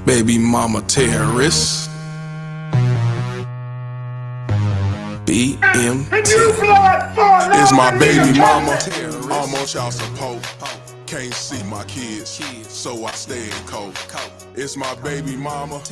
Baby mama terrorist. BMT is my baby mama. I'm on child support. Can't see my kids, so I stay in cold. It's my baby mama.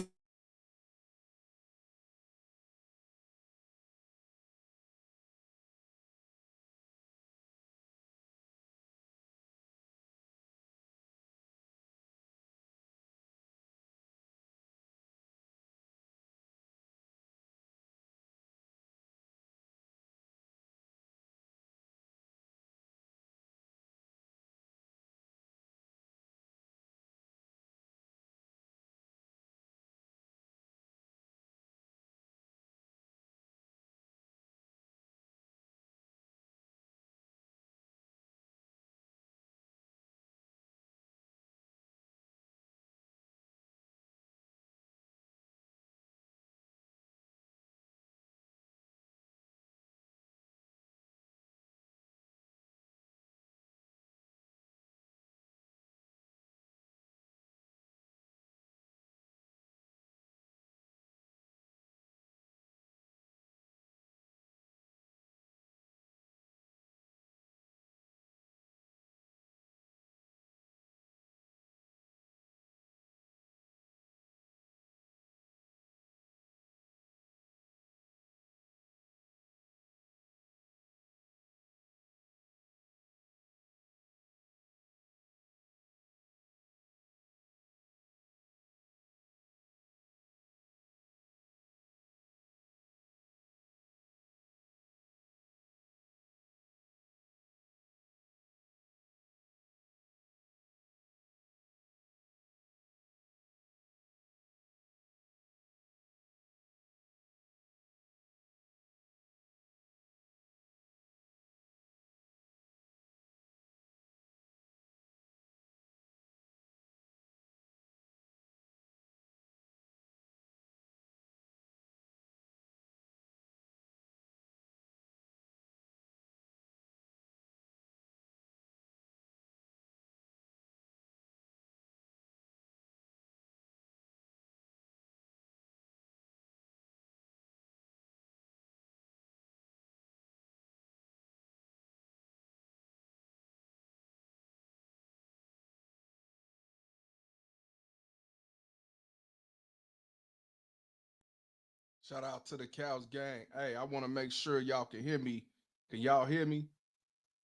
Shout out to the Cows gang. Hey, I want to make sure y'all can hear me. Can y'all hear me?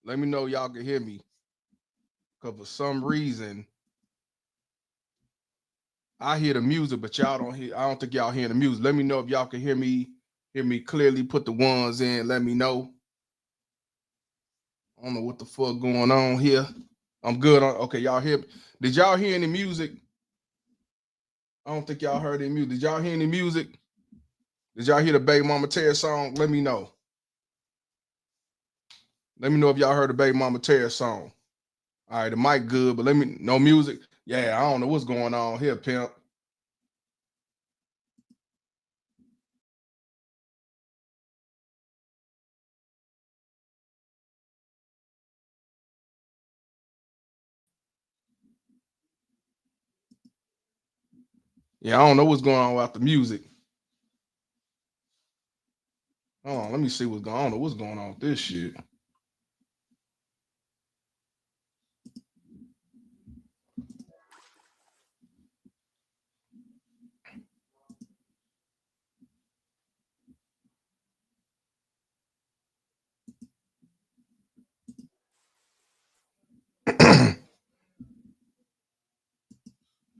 Let me know y'all can hear me. Cause for some reason I hear the music, but y'all don't hear. I don't think y'all hearing the music. Let me know if y'all can hear me. Hear me clearly. Put the ones in. Let me know. I don't know what the fuck going on here. I'm good on. Okay, y'all hear me? Did y'all hear any music? I don't think y'all heard any music. Did y'all hear any music? Did y'all hear the Baby Mama Terror song? Let me know. Let me know if y'all heard the Baby Mama Terror song. All right, the mic good, but let me no music. Yeah, I don't know what's going on here, pimp. Yeah, I don't know what's going on about the music. Hold on, let me see what's going on. I don't know what's going on with this shit.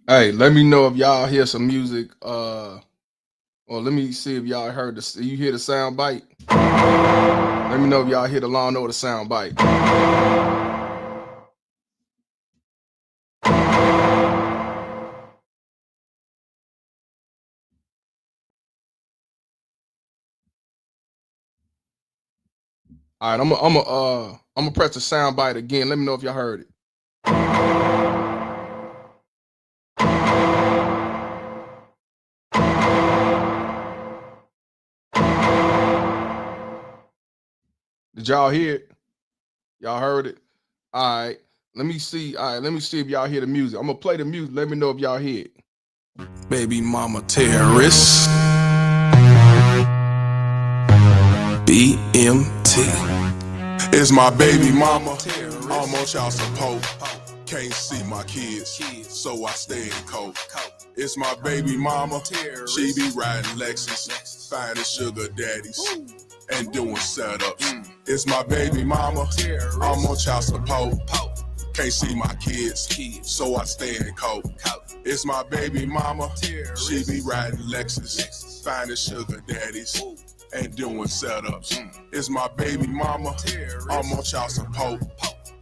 Hey, let me know if y'all hear some music. Or let me see if y'all heard this. You hear the sound bite? Let me know if y'all hear the Law and Order sound bite. All right, I'm gonna press the sound bite again. Let me know if y'all heard it. Did y'all hear it? Y'all heard it? All right. Let me see. All right, let me see if y'all hear the music. I'm gonna play the music. Let me know if y'all hear it. Baby mama terrorist. BMT. It's my baby mama. I'm on child support. Can't see my kids, so I stay in coke. It's my baby mama. She be riding Lexus, finding sugar daddies and doing setups. It's my baby mama. I'm on child support. Can't see my kids, so I stay in coke. It's my baby mama. She be riding Lexus, finding sugar daddies and doing setups. It's my baby mama. I'm on child support.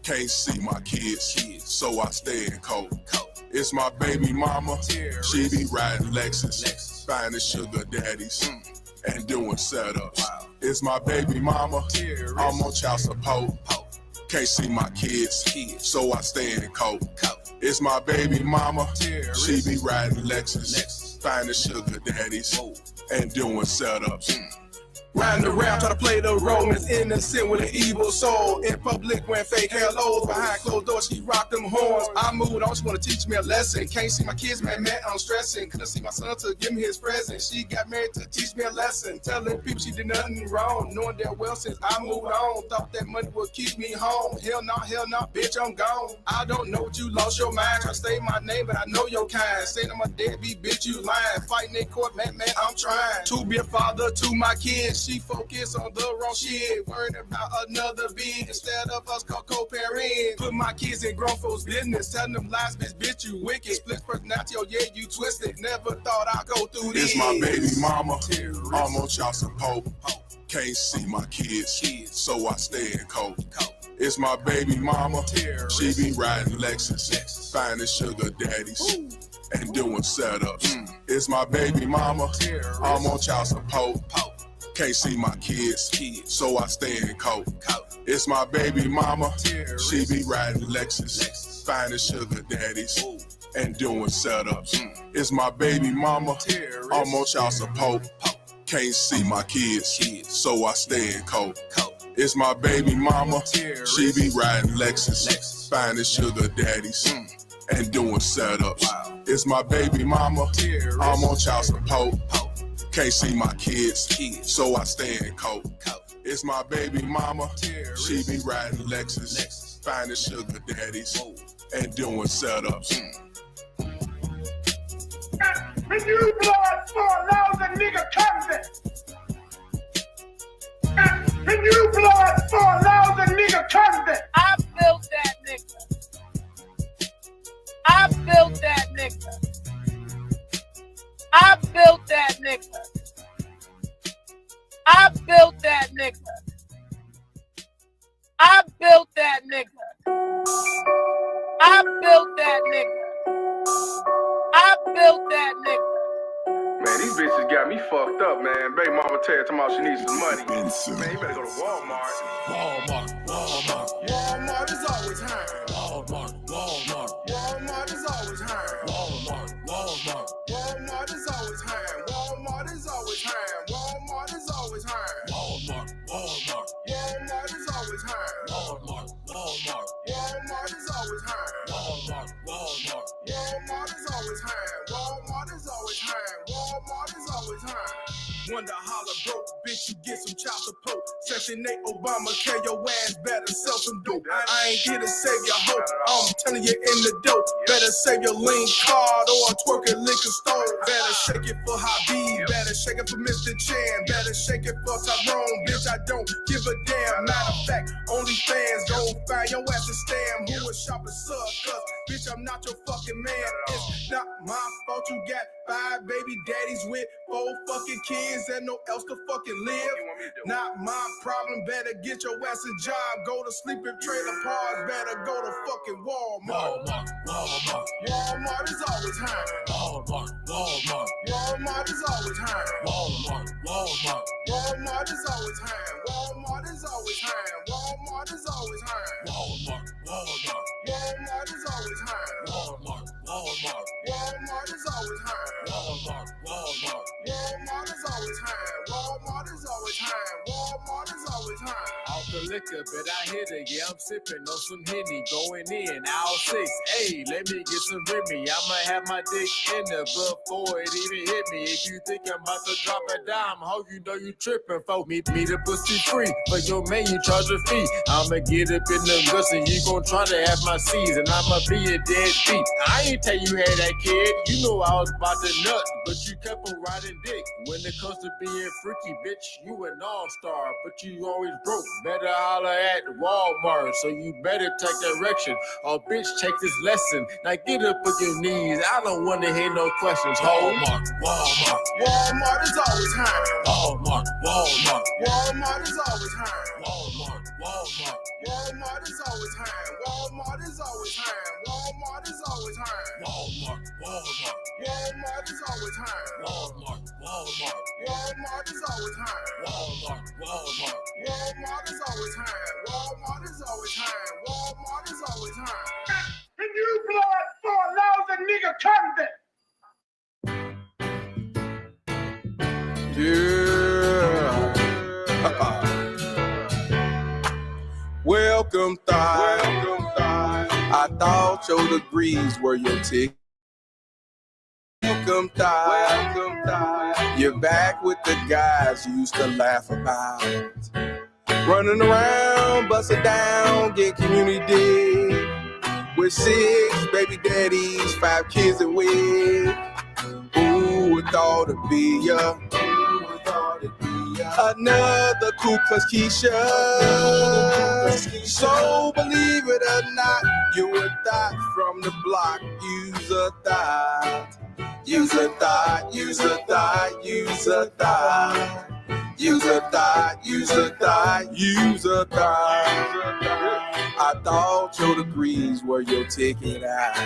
Can't see my kids, so I stay in coke. It's my baby mama. She be riding Lexus, finding sugar daddies and doing setups. It's my baby mama. I'm on child support. Can't see my kids, so I stay in coke. It's my baby mama. She be riding Lexus, finding sugar daddies and doing setups. Riding around, try to play the role as innocent with an evil soul. In public, wearing fake hellos. Behind closed doors, she rocked them horns. I moved on, she wanna teach me a lesson. Can't see my kids, man, I'm stressing. Couldn't see my son to give me his present. She got married to teach me a lesson. Telling people she did nothing wrong. Knowing that well since I moved on. Thought that money would keep me home. Hell no, bitch, I'm gone. I don't know what you lost your mind. Try to say my name, but I know your kind. Saying I'm a deadbeat, bitch, you lying. Fighting in court, man, I'm trying to be a father to my kids. She focus on the wrong shit, worried about another being instead of us co-parenting. Put my kids in grown folks' business, telling them lies, bitch, you wicked. Split personality, oh yeah, you twisted. Never thought I'd go through this. It's my baby mama. I'm on child support. Can't see my kids, so I stay in coke. It's my baby mama. She be riding Lexus, finding sugar daddies and doing setups. It's my baby mama. I'm on child support. Can't see my kids, so I stay in coke. It's my baby mama. She be riding Lexus, finding sugar daddies and doing setups. It's my baby mama. I'm on child support. Can't see my kids, so I stay in coke. It's my baby mama. She be riding Lexus, finding sugar daddies and doing setups. It's my baby mama. I'm on child support. Can't see my kids, so I stay in coke. It's my baby mama. She be riding Lexus, finding sugar daddies and doing setups. When you blood for a nigga convict. When you blood for a nigga convict. I built that nigga. I built that nigga. I built that nigga. I built that nigga. I built that nigga. I built that nigga. I built that nigga. Man, these bitches got me fucked up, man. Baby mama tell her tomorrow she needs some money. Man, you better go to Walmart. Walmart is always hiring. Walmart is always hiring. Walmart is always hiring. Walmart is always hiring. Walmart is always hiring. Walmart is always hiring. Walmart is always hiring. Walmart is always hiring. Walmart is always hiring. Wonder holler broke, bitch, you get some child support. Section 8 Obama, tell your ass better sell some dope. I ain't here to save your hope, I'm telling you in the dope. Better save your lean card or a twerking liquor store. Better shake it for Habib, better shake it for Mr. Chan. Better shake it for Tyrone, bitch, I don't give a damn. Matter of fact, only fans gon' find your ass a stam. Who a shopper suck, cause bitch, I'm not your fucking man. It's not my fault you got 5 baby daddies with 4 fucking kids and no else to fucking live. Not my problem, better get your ass a job. Go to sleep in trailer parks, better go to fucking Walmart. Walmart is always hiring. Walmart is always hiring. Walmart is always hiring. Walmart is always hiring. Walmart is always hiring. Walmart is always hiring. Walmart. Walmart is always hiring. Walmart. Walmart. Walmart is always hiring. Walmart is always hiring. Walmart is always hiring. Off the liquor, but I hit it. Yeah, I'm sipping on some Henny. Going in, aisle 6. Hey, let me get some Remy. I'ma have my dick in there before it even hit me. If you think I'm about to drop a dime, how you know you tripping, folk? Me the pussy free. For your man, you charge a fee. I'ma get up in the guts and you gon' try to have my seeds. And I'ma be a dead beat. I ain't tell you had that kid. You know I was about to nut, but you kept on riding dick. When it comes to being freaky, bitch, you an all-star, but you always broke. Better holler at Walmart, so you better take direction. Or bitch, take this lesson. Now get up on your knees. I don't wanna hear no questions. Walmart, Walmart. Walmart is always hiring. Walmart, Walmart. Walmart is always hiring. Walmart, Walmart. Walmart is always hiring. Walmart is always hiring. Walmart is always hiring. Walmart, Walmart. Walmart is always hiring. Walmart, Walmart. Walmart is always hiring. Walmart, Walmart. Walmart is always hiring. Walmart is always hiring. Walmart is always hiring. Can you blood for a lousy nigga convict? Yeah. Welcome, Thigh. I thought your degrees were your ticket. Welcome, Thigh. You're back with the guys you used to laugh about. Running around, busting down, get community dig. With 6 baby daddies, 5 kids and wig. Who would thought it'd be ya? Another Ku Klux Keisha. So believe it or not, you a thought from the block. Use a thought. Use a thought. Use a thought. Use a thought. Use a thought. Use a thought. Use a thought. I thought your degrees were your ticket out.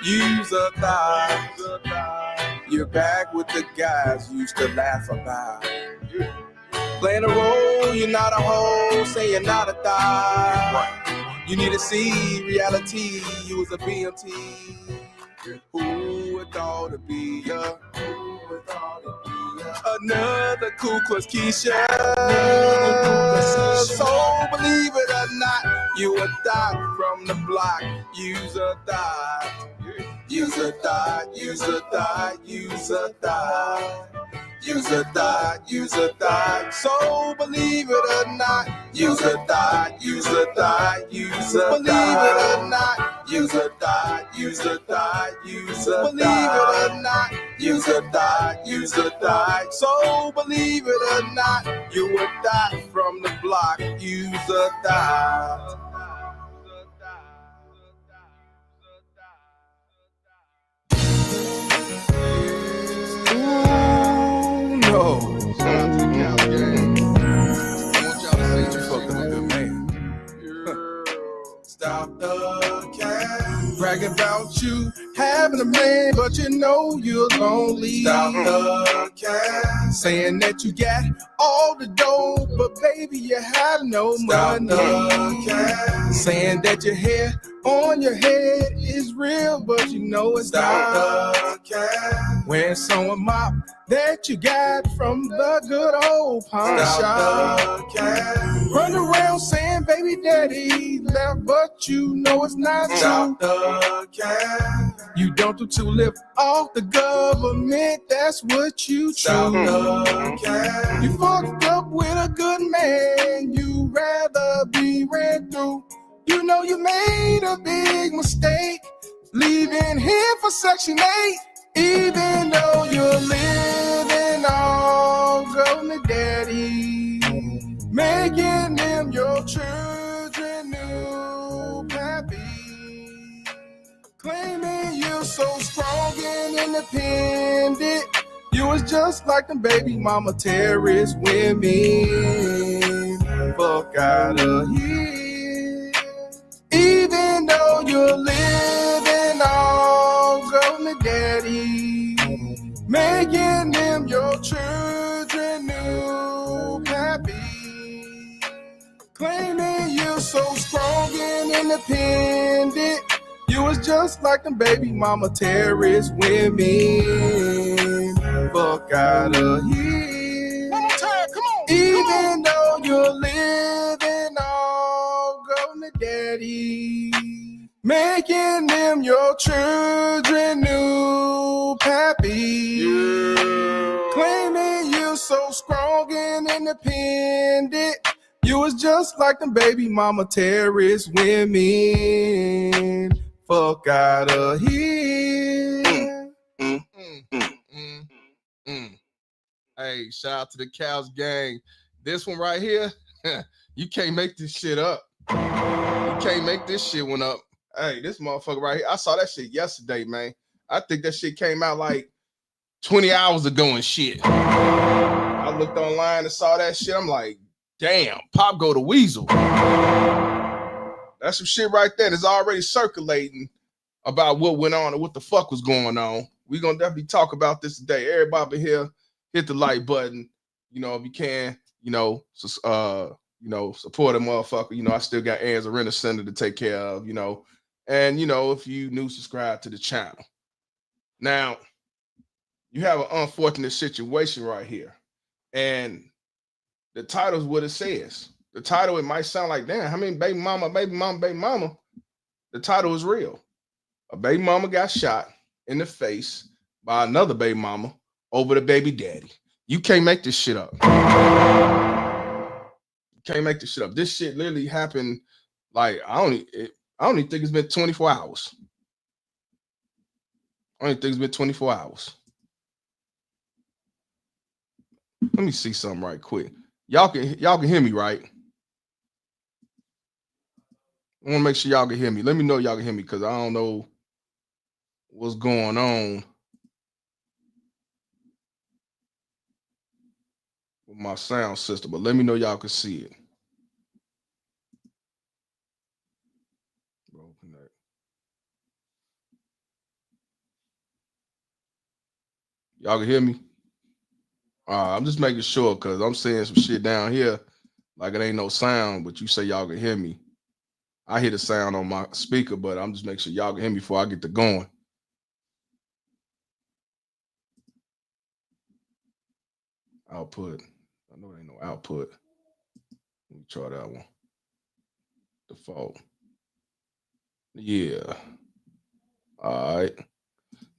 Use a thought. You're back with the guys you used to laugh about. Playing a role, you're not a hoe, say you're not a thigh. You need to see reality, you was a BMT. Who would thought it'd be ya? Another Ku Klux Keisha. So believe it or not, you a thought from the block. Use a thought. Use a thought. Use a thought. Use a thought. Use a thought, use a thought, so believe it or not. Use a thought, use a thought, use a thought. Believe it or not. Use a thought, use a thought, use a thought. Believe it or not. Use a thought, use a thought, so believe it or not. You a thought from the block. Use a thought. No. Shout out to the Cows gang. I want y'all to see you fucked up a good man. Stop the cat. Bragging about you having a man, but you know you're lonely. Stop the cat. Saying that you got all the dough, but baby you have no money. Stop the cat. Saying that your hair on your head is real, but you know it's not. Stop the cat. When someone mop that you got from the good old pawn shop. Run around saying baby daddy left, but you know it's not true. You don't do tulip off the government, that's what you choose. You fucked up with a good man, you rather be ran through. You know you made a big mistake, leaving here for Section 8. Even though you're living on government daddy, making them your children new pappy. Claiming you're so strong and independent, you was just like them baby mama terrorist women. Fuck out of here. Even though you're living on government daddy, making them your children new pappy. Claiming you're so strong and independent, you You was just like them baby mama terrorist women. Fuck out of here. One more time, come on. Even though you're living on golden daddy, making them your children new pappy. Claiming you so strong and independent. You was just like them baby mama terrorist women. Fuck out of here. Hey, shout out to the Cows gang. This one right here, you can't make this shit up. You can't make this shit one up. Hey, this motherfucker right here, I saw that shit yesterday, man. I think that shit came out like 20 hours ago and shit. I looked online and saw that shit. I'm like, damn, Pop go to Weasel. That's some shit right there that's already circulating about what went on and what the fuck was going on. We're gonna definitely talk about this today. Everybody here, hit the like button. You know, if you can, support a motherfucker. I still got Ann's Arena Center to take care of, And if you new, subscribe to the channel. Now, you have an unfortunate situation right here. And the title is what it says. The title, it might sound like, damn, how many baby mama? The title is real. A baby mama got shot in the face by another baby mama over the baby daddy. You can't make this shit up. You can't make this shit up. This shit literally happened like, I don't even think it's been 24 hours. I don't even think it's been 24 hours. Let me see something right quick. Y'all can hear me, right? I want to make sure y'all can hear me. Let me know y'all can hear me because I don't know what's going on with my sound system, but let me know y'all can see it. Y'all can hear me? I'm just making sure because I'm saying some shit down here like it ain't no sound, but you say y'all can hear me. I hear the sound on my speaker, but I'm just making sure y'all can hear me before I get to going. Output. I know there ain't no output. Let me try that one. Default. Yeah. All right.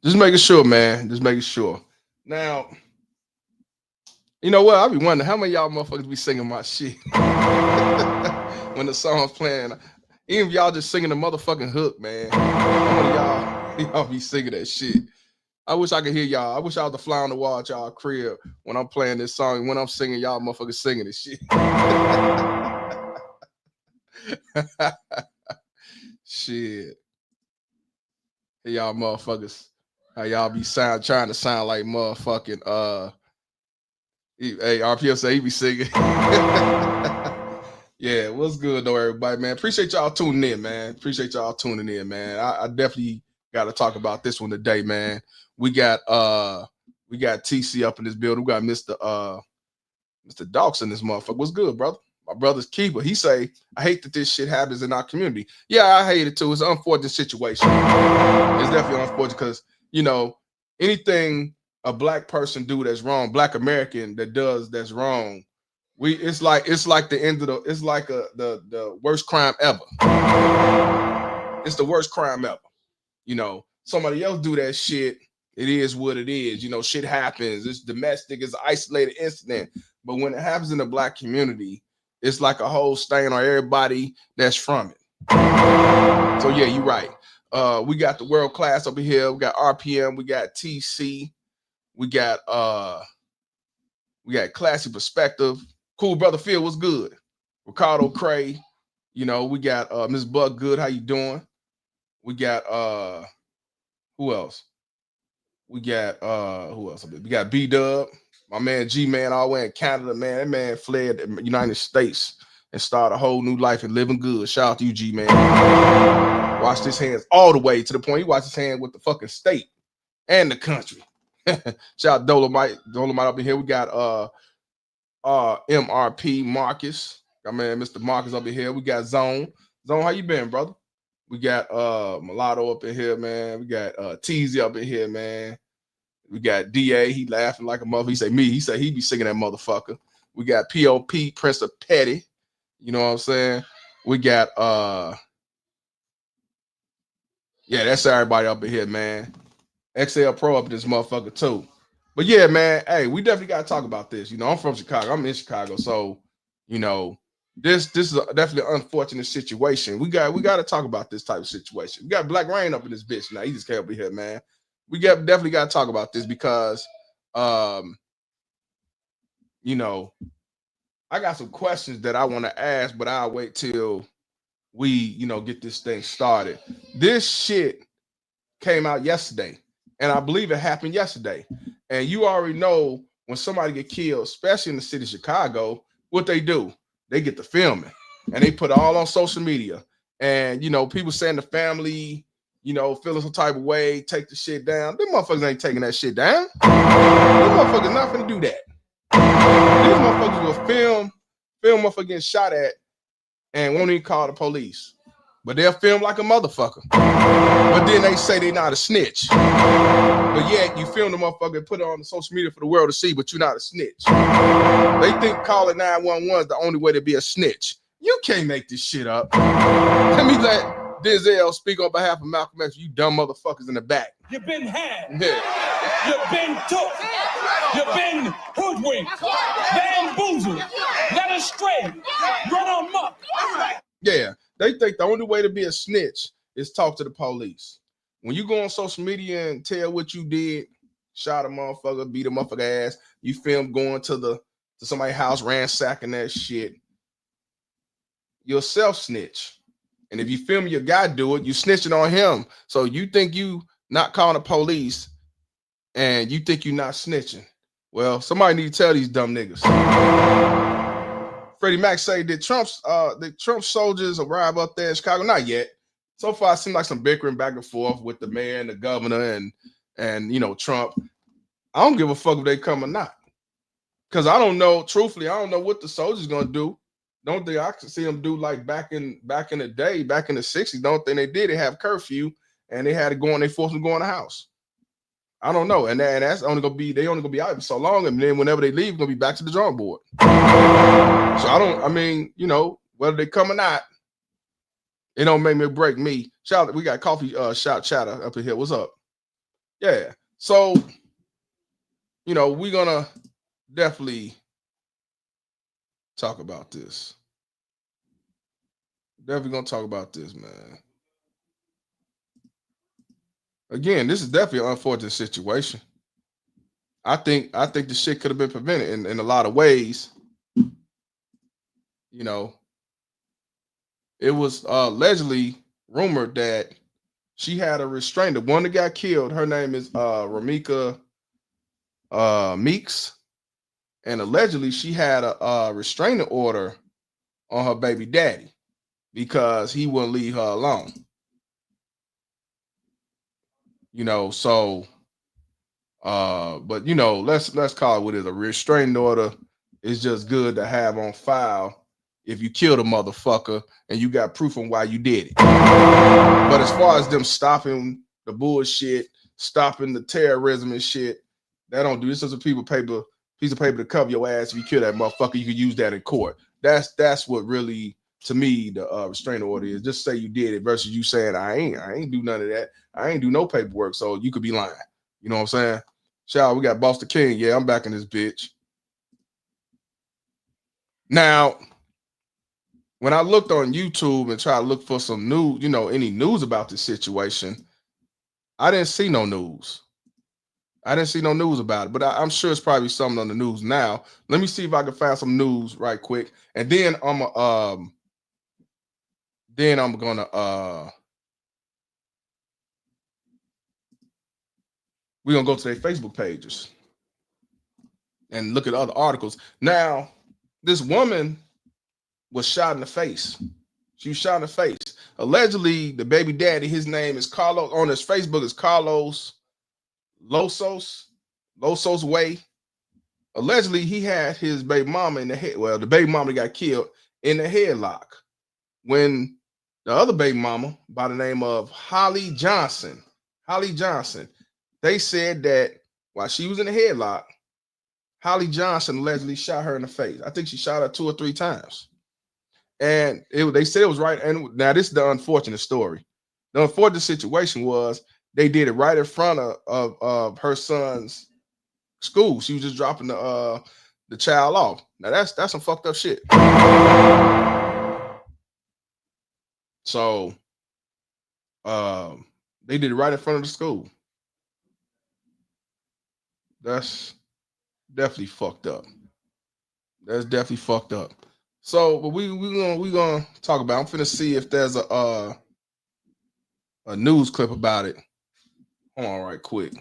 Just making sure, man. Just making sure. Now, you know what? I be wondering how many y'all motherfuckers be singing my shit when the song's playing. Even if y'all just singing the motherfucking hook, man. How many y'all be singing that shit? I wish I could hear y'all. I wish I was the fly on the wall at y'all crib when I'm playing this song. When I'm singing, y'all motherfuckers singing this shit. Shit. Hey, y'all motherfuckers. How y'all be trying to sound like motherfucking hey, RPF say he be singing. Yeah, what's good though, everybody, man? Appreciate y'all tuning in, man. Appreciate y'all tuning in, man. I definitely got to talk about this one today, man. We got TC up in this building. We got Mr. Dawkes in this motherfucker. What's good, brother? My brother's keeper. He say, I hate that this shit happens in our community. Yeah, I hate it too. It's an unfortunate situation. It's definitely unfortunate because, anything a black person do that's wrong, black American that does that's wrong, it's like the end of the worst crime ever. It's the worst crime ever. Somebody else do that shit. It is what it is. Shit happens. It's domestic. It's an isolated incident. But when it happens in the black community, it's like a whole stain on everybody that's from it. So yeah, you're right. We got the world class over here. We got RPM. We got TC. We got Classy Perspective. Cool Brother Phil, what's good? Ricardo Cray. We got Miss Bug Good. How you doing? We got who else? We got who else? We got B-Dub, my man G-Man all the way in Canada, man. That man fled the United States and started a whole new life and living good. Shout out to you, G-Man. Washed his hands all the way to the point he washed his hands with the fucking state and the country. Shout out Dolomite up in here. We got MRP Marcus. Got man Mr. Marcus up in here. We got Zone. Zone, how you been, brother? We got Mulatto up in here, man. We got Teasy up in here, man. We got DA, he laughing like a mother. He say me, he say he be singing that motherfucker. We got POP, Prince of Petty. You know what I'm saying? We got yeah, that's everybody up in here, man. XL Pro up in this motherfucker too. But yeah, man, hey, we definitely gotta talk about this. You know, I'm from Chicago. I'm in Chicago, so you know, this is definitely an unfortunate situation. We got to talk about this type of situation. We got Black Rain up in this bitch now. He just came up here, man. We definitely got to talk about this because, you know, I got some questions that I want to ask, but I'll wait till we, you know, get this thing started. This shit came out yesterday, and I believe it happened yesterday. And you already know when somebody get killed, especially in the city of Chicago, what they do. They get the filming and they put it all on social media. And, you know, people saying the family, you know, feeling some type of way, take the shit down. Them motherfuckers ain't taking that shit down. These motherfuckers not finna do that. These motherfuckers will film motherfucker getting shot at and won't even call the police. But they'll film like a motherfucker. But then they say they not a snitch. But yet you film the motherfucker and put it on the social media for the world to see, but you're not a snitch. They think calling 911 is the only way to be a snitch. You can't make this shit up. Let me let Denzel speak on behalf of Malcolm X. You dumb motherfuckers in the back. You've been had. Yeah. You've been took. You've been hoodwinked, bamboozled, led astray, run amok. Yeah, they think the only way to be a snitch is talk to the police. When you go on social media and tell what you did, shot a motherfucker, beat a motherfucker ass, you film going to somebody's house, ransacking that shit, you're self-snitch. And if you film your guy do it, you snitching on him. So you think you not calling the police and you think you not snitching. Well, somebody need to tell these dumb niggas. Freddie Mac say, did Trump soldiers arrive up there in Chicago? Not yet. So far, it seems like some bickering back and forth with the mayor and the governor and you know, Trump. I don't give a fuck if they come or not. Because I don't know, truthfully, I don't know what the soldiers gonna do. Don't think I can see them do like back in the day, back in the 60s. Don't think they did. They have curfew and they had to go and they forced them to go in the house. I don't know. And that's only gonna be, they only gonna be out for so long, and then whenever they leave, gonna be back to the drawing board. So I mean, you know, whether they come or not, it don't make me break me. Shout, we got coffee shout chatter up in here. What's up? Yeah. So, you know, we're gonna definitely talk about this. Definitely gonna talk about this, man. Again, this is definitely an unfortunate situation. I think the shit could have been prevented in a lot of ways. You know, it was allegedly rumored that she had a restrainer. One that got killed, her name is Ramika Meeks, and allegedly she had a restraining order on her baby daddy because he wouldn't leave her alone. You know, so but you know, let's call it what it is. A restraining order is just good to have on file if you killed a motherfucker and you got proof on why you did it. But as far as them stopping the bullshit, stopping the terrorism and shit, they don't do this. As a piece of paper to cover your ass. If you kill that motherfucker, you could use that in court. That's what really, to me, the restraining order is. Just say you did it versus you saying I ain't do none of that. I ain't do no paperwork, so you could be lying. You know what I'm saying? Shout out, we got Boss the King. Yeah, I'm back in this bitch. Now, when I looked on YouTube and tried to look for some news, you know, any news about this situation, I didn't see no news. I didn't see no news about it, but I'm sure it's probably something on the news now. Let me see if I can find some news right quick, and then I'm gonna we're gonna go to their Facebook pages and look at other articles. Now, this woman was shot in the face. She was shot in the face. Allegedly, the baby daddy, his name is Carlos. On his Facebook is Carlos Losos Way. Allegedly, he had his baby mama in the head. Well, the baby mama got killed in the headlock when the other baby mama by the name of Holly Johnson. Holly Johnson. They said that while she was in the headlock, Holly Johnson allegedly shot her in the face. I think she shot her 2 or 3 times. And they said it was right. And now this is the unfortunate story. The unfortunate situation was they did it right in front of her son's school. She was just dropping the child off. Now that's some fucked up shit. So they did it right in front of the school. That's definitely fucked up. That's definitely fucked up. So, but we gonna talk about. I'm finna see if there's a news clip about it. Hold on, right quick.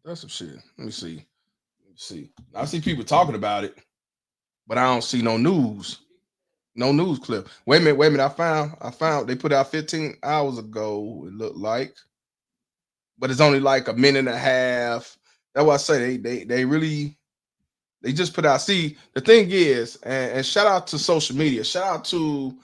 That's some shit. Let me see. I see people talking about it, but I don't see no news. No news clip. Wait a minute. I found they put out 15 hours ago, it looked like. But it's only like a minute and a half. That's why I say they really they just put out. See, the thing is, and shout out to social media, shout out to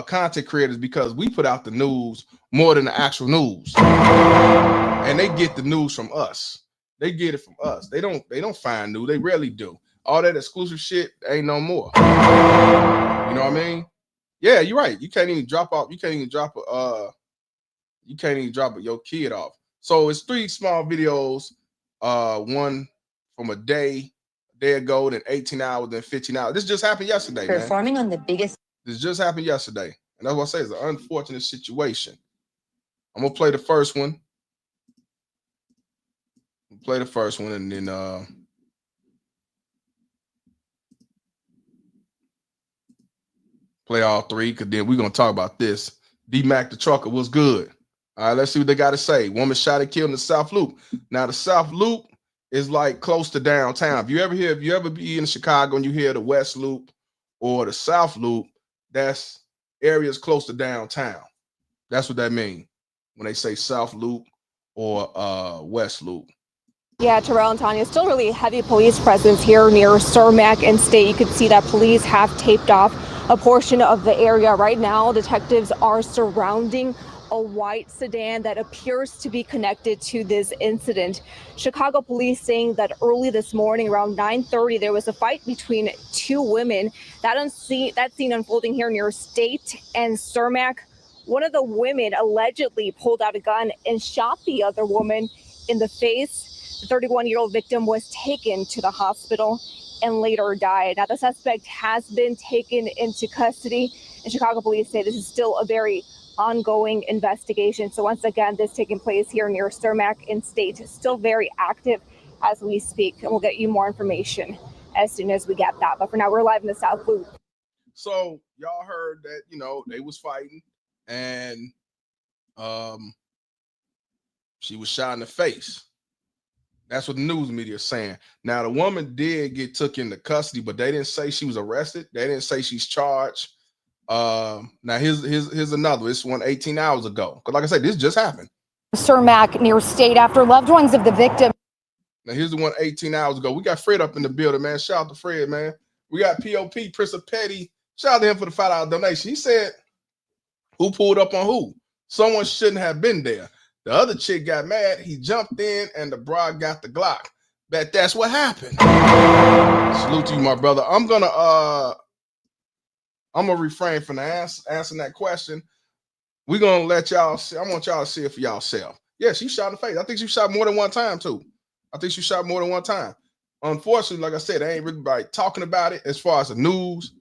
content creators, because we put out the news more than the actual news. And they get the news from us. They get it from us. They don't find news. They rarely do. All that exclusive shit ain't no more. You know what I mean? Yeah, you're right. You can't even drop off. You can't even drop your kid off. So it's 3 small videos. One from a day ago, then 18 hours, then 15 hours. This just happened yesterday, man. Performing on the biggest. This just happened yesterday. And that's what I say, it's an unfortunate situation. I'm gonna play the first one. And then play all 3, because then we're gonna talk about this. D-Mac the trucker was good. All right, let's see what they got to say. Woman shot and killed in the South Loop. Now, the South Loop is like close to downtown. If you ever be in Chicago and you hear the West Loop or the South Loop, that's areas close to downtown. That's what that means when they say South Loop or West Loop. Yeah, Terrell and Tanya, still really heavy police presence here near Cermak and State. You could see that police have taped off a portion of the area right now. Detectives are surrounding a white sedan that appears to be connected to this incident. Chicago police saying that early this morning around 9:30 there was a fight between 2 women. That scene unfolding here near State and Cermak. One of the women allegedly pulled out a gun and shot the other woman in the face. The 31-year-old victim was taken to the hospital and later died. Now, the suspect has been taken into custody, and Chicago police say this is still a very ongoing investigation. So once again, this taking place here near Cermak in State, still very active as we speak, and we'll get you more information as soon as we get that. But for now, we're live in the South Loop. So y'all heard that, they was fighting, and she was shot in the face. That's what the news media is saying. Now, the woman did get took into custody, but they didn't say she was arrested. They didn't say she's charged. Now, here's another. This one 18 hours ago. Because like I said, this just happened. Cermak near State after loved ones of the victim. Now, here's the one 18 hours ago. We got Fred up in the building, man. Shout out to Fred, man. We got POP, Prince of Petty. Shout out to him for the $5 donation. He said, who pulled up on who? Someone shouldn't have been there. The other chick got mad. He jumped in, and the broad got the Glock. That's what happened. Salute to you, my brother. I'm gonna refrain from answering that question. We're gonna let y'all see. I want y'all to see it for y'allself. Yeah, she shot in the face. I think she shot more than one time too. Unfortunately, like I said, I ain't really talking about it as far as the news.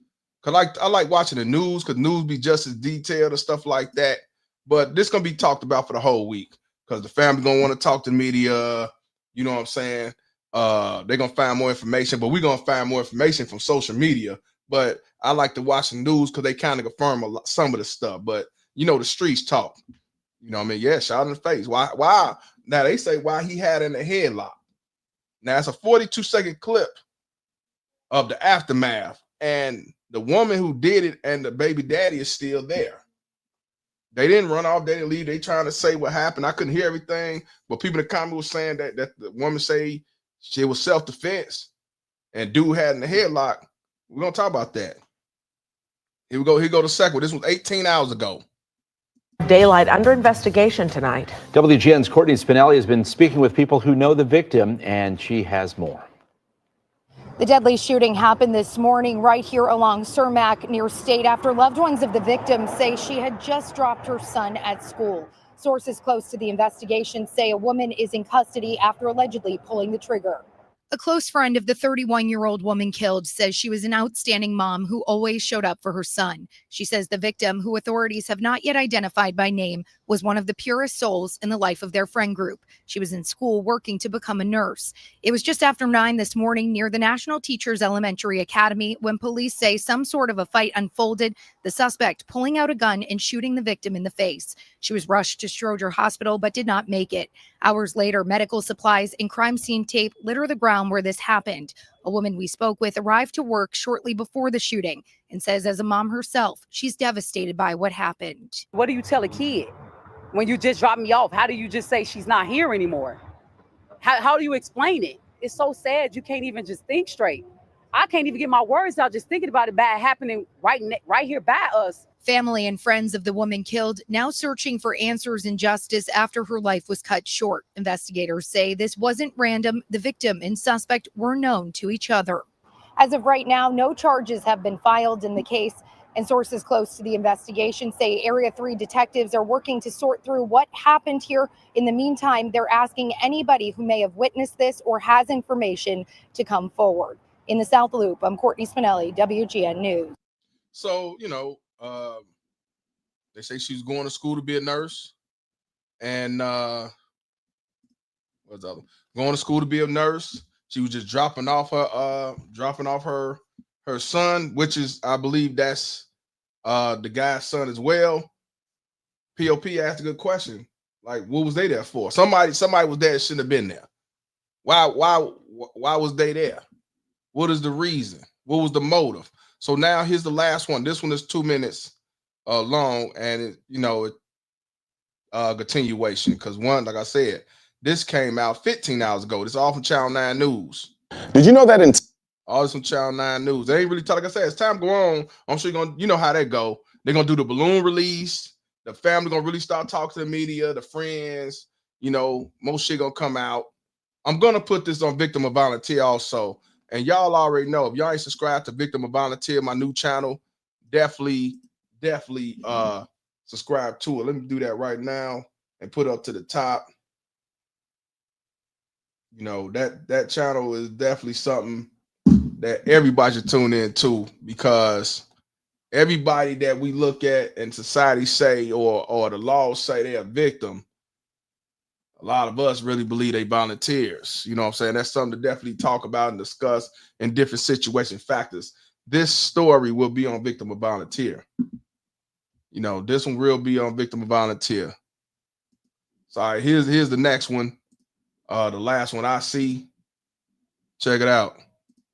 Cause I like watching the news, because news be just as detailed and stuff like that. But this gonna be talked about for the whole week, because the family gonna want to talk to media. You know what I'm saying? They're gonna find more information, but we're gonna find more information from social media. But I like to watch the news because they kind of confirm some of the stuff. But you know, the streets talk. You know what I mean? Yeah, shot in the face. Why? Now they say why he had in the headlock. Now it's a 42-second clip of the aftermath, and the woman who did it and the baby daddy is still there. They didn't run off. They didn't leave. They trying to say what happened. I couldn't hear everything, but people in the comment was saying that the woman say she was self-defense and dude had in the headlock. We're gonna talk about that. Here we go. Here go the second one. This was 18 hours ago. Daylight under investigation tonight. WGN's Courtney Spinelli has been speaking with people who know the victim, and she has more. The deadly shooting happened this morning right here along Cermak near State after loved ones of the victim say she had just dropped her son at school. Sources close to the investigation say a woman is in custody after allegedly pulling the trigger. A close friend of the 31-year-old woman killed says she was an outstanding mom who always showed up for her son. She says the victim, who authorities have not yet identified by name, was one of the purest souls in the life of their friend group. She was in school working to become a nurse. It was just after 9 this morning near the National Teachers Elementary Academy when police say some sort of a fight unfolded, the suspect pulling out a gun and shooting the victim in the face. She was rushed to Schroeder Hospital but did not make it. Hours later, medical supplies and crime scene tape litter the ground where this happened. A woman we spoke with arrived to work shortly before the shooting and says as a mom herself, she's devastated by what happened. What do you tell a kid when you just drop me off? How do you just say she's not here anymore? How do you explain it? It's so sad you can't even just think straight. I can't even get my words out just thinking about it bad happening right here by us. Family and friends of the woman killed now searching for answers and justice after her life was cut short. Investigators say this wasn't random. The victim and suspect were known to each other. As of right now, no charges have been filed in the case, and sources close to the investigation say Area 3 detectives are working to sort through what happened here. In the meantime, they're asking anybody who may have witnessed this or has information to come forward. In the South Loop, I'm Courtney Spinelli, WGN News. So, you know, they say she's going to school to be a nurse, and what's the other? Going to school to be a nurse. She was just dropping off her son, which is, I believe, that's the guy's son as well. POP asked a good question, like, what was they there for? Somebody was there that shouldn't have been there. Why was they there? What is the reason? What was the motive? So now here's the last one. This one is 2 minutes long, and continuation, because one, like I said, this came out 15 hours ago. This is all from Channel 9 News. Did you know that all this from Channel 9 News? They ain't really talk. Like I said, as time go on, I'm sure you know how that go. They're gonna do the balloon release. The family gonna really start talking to the media, the friends. You know, most shit gonna come out. I'm gonna put this on Victim of Volunteer also. And y'all already know, if y'all ain't subscribed to Victim of Volunteer, my new channel, definitely subscribe to it. Let me do that right now and put it up to the top. You know, that channel is definitely something that everybody should tune in to, because everybody that we look at and society say or the laws say they're a victim, a lot of us really believe they volunteers. You know what I'm saying? That's something to definitely talk about and discuss in different situation factors. This story will be on Victim of Volunteer. You know, this one will be on Victim of Volunteer. So all right, here's the next one. The last one I see. Check it out.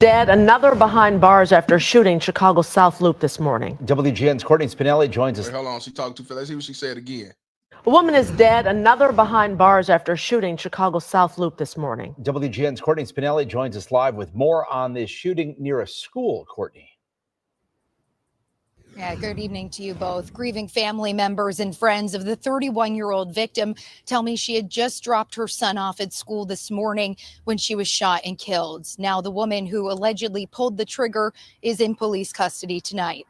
Dead, another behind bars after shooting Chicago South Loop this morning. WGN's Courtney Spinelli joins us. Wait, hold on, she talked too fast. Let's see what she said again. A woman is dead, another behind bars after shooting Chicago South Loop this morning. WGN's Courtney Spinelli joins us live with more on this shooting near a school. Courtney. Yeah, good evening to you both. Grieving family members and friends of the 31-year-old victim tell me she had just dropped her son off at school this morning when she was shot and killed. Now the woman who allegedly pulled the trigger is in police custody tonight.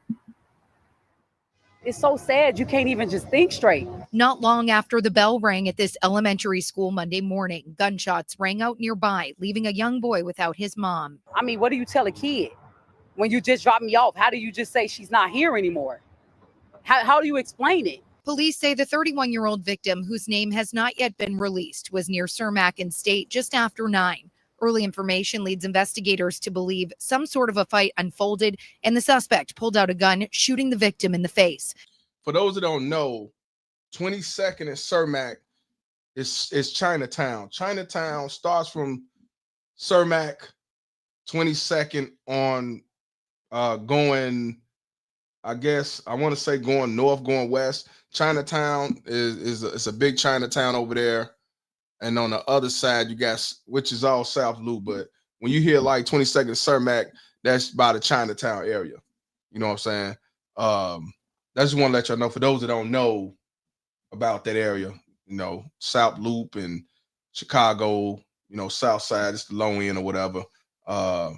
It's so sad you can't even just think straight. Not long after the bell rang at this elementary school Monday morning, gunshots rang out nearby, leaving a young boy without his mom. I mean, what do you tell a kid when you just drop me off? How do you just say she's not here anymore? How do you explain it? Police say the 31-year-old victim, whose name has not yet been released, was near Cermak and State just after 9. Early information leads investigators to believe some sort of a fight unfolded and the suspect pulled out a gun, shooting the victim in the face. For those that don't know, 22nd and Cermak is Chinatown. Chinatown starts from Cermak, 22nd on going, I guess I want to say going north, going west. Chinatown is a big Chinatown over there. And on the other side, you got, which is all South Loop. But when you hear like 22nd Cermak, that's by the Chinatown area. You know what I'm saying? I just want to let y'all know, for those that don't know about that area, you know, South Loop and Chicago, you know, South Side, it's the low end or whatever. But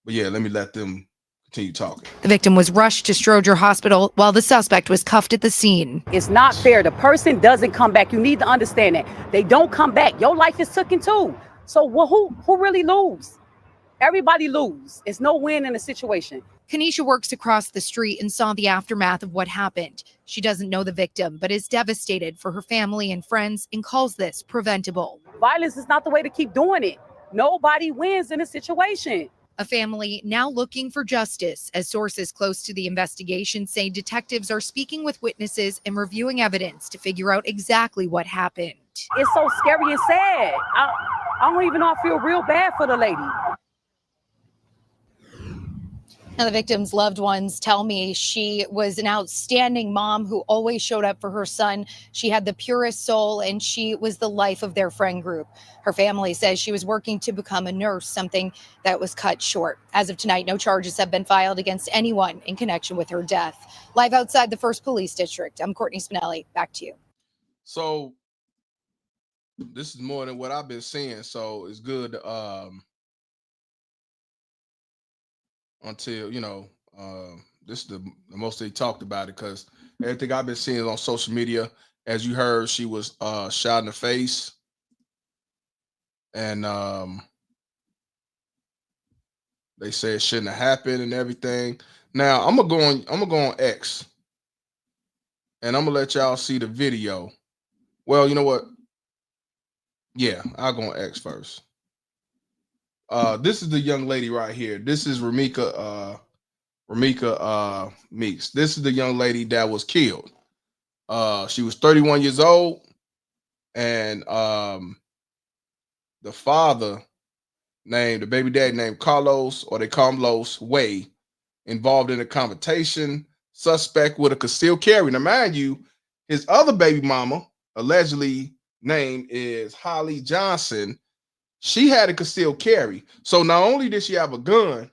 yeah, let me let them continue talking. The victim was rushed to Stroger Hospital while the suspect was cuffed at the scene. It's not fair. The person doesn't come back. You need to understand that. They don't come back. Your life is taken too. So who really lose? Everybody lose. It's no win in the situation. Kanisha works across the street and saw the aftermath of what happened. She doesn't know the victim, but is devastated for her family and friends and calls this preventable. Violence is not the way to keep doing it. Nobody wins in a situation. A family now looking for justice, as sources close to the investigation say detectives are speaking with witnesses and reviewing evidence to figure out exactly what happened. It's so scary and sad. I don't even know. I feel real bad for the lady. Now, the victim's loved ones tell me she was an outstanding mom who always showed up for her son. She had the purest soul, and she was the life of their friend group. Her family says she was working to become a nurse, something that was cut short. As of tonight, no charges have been filed against anyone in connection with her death. Live outside the 1st Police District, I'm Courtney Spinelli. Back to you. So this is more than what I've been seeing, so it's good to, until, you know, this is the most they talked about it, because everything I've been seeing on social media, as you heard, she was shot in the face, and they say it shouldn't have happened and everything. Now I'm gonna go on X, and I'm gonna let y'all see the video. Well, you know what? Yeah, I'll go on X first. This is the young lady right here. This is Ramika Meeks. This is the young lady that was killed. She was 31 years old, and the father the baby daddy named Carlos, or they call him Los Way, involved in a confrontation. Suspect with a concealed carry. Now, mind you, his other baby mama, allegedly named is Holly Johnson. She had a concealed carry. So not only did she have a gun,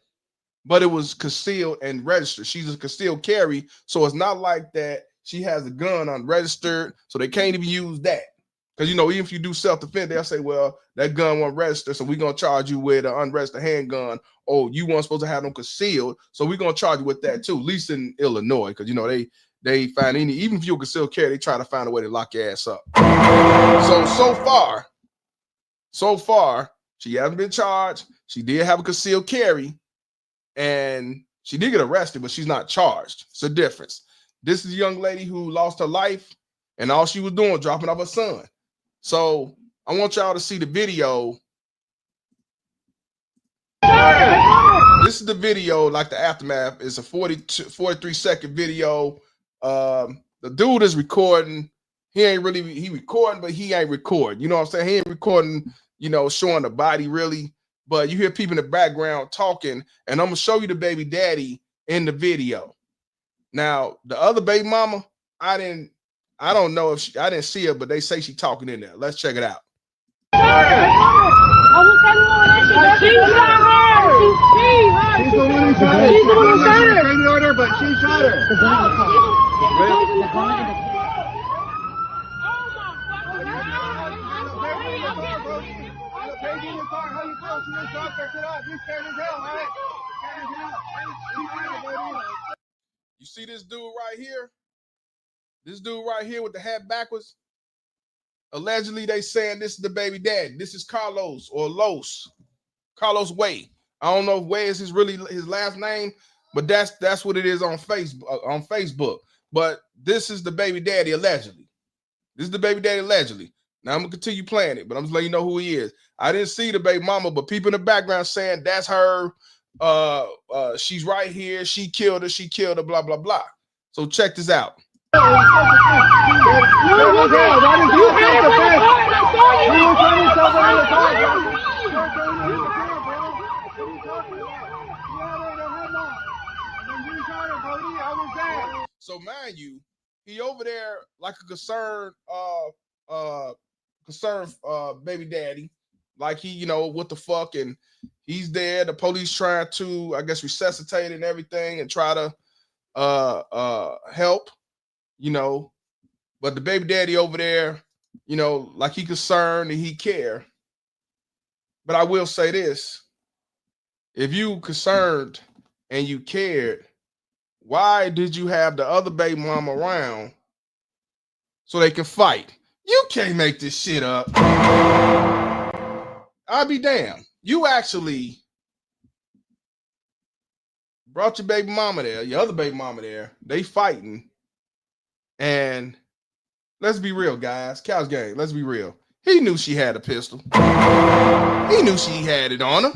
but it was concealed and registered. She's a concealed carry. So it's not like that she has a gun unregistered, so they can't even use that. Because, you know, even if you do self-defense, they'll say, well, that gun wasn't registered, so we're going to charge you with an unregistered handgun. Oh, you weren't supposed to have them concealed, so we're going to charge you with that too, at least in Illinois, because, you know, they find even if you're concealed carry, they try to find a way to lock your ass up. So far, she hasn't been charged. She did have a concealed carry, and she did get arrested, but she's not charged. It's a difference. This is a young lady who lost her life, and all she was doing was dropping off her son. So I want y'all to see the video. This is the video, like the aftermath. It's a 43-second video. The dude is recording. He recording, but he ain't recording. You know what I'm saying? He ain't recording, you know, showing the body really. But you hear people in the background talking, and I'm gonna show you the baby daddy in the video. Now, the other baby mama, I don't know if I didn't see her, but they say she talking in there. Let's check it out. You see this dude right here? This dude right here with the hat backwards. Allegedly, they saying this is the baby daddy. This is Carlos or Carlos Way. I don't know if Way is his last name, but that's what it is on Facebook. But this is the baby daddy allegedly. This is the baby daddy allegedly. Now I'm gonna continue playing it, but I'm just letting you know who he is. I didn't see the baby mama, but people in the background saying that's her. She's right here. She killed her, blah, blah, blah. So check this out. So mind you, he over there like a concerned baby daddy, like he, you know, what the fuck, and he's there. The police trying to, I guess, resuscitate and everything and try to help, you know. But the baby daddy over there, you know, like he concerned and he care. But I will say this: if you concerned and you cared, why did you have the other baby mama around so they can fight? You can't make this shit up. I'll be damned. You actually brought your baby mama there, your other baby mama there. They fighting. And let's be real, guys. Couch gang, let's be real. He knew she had a pistol. He knew she had it on her.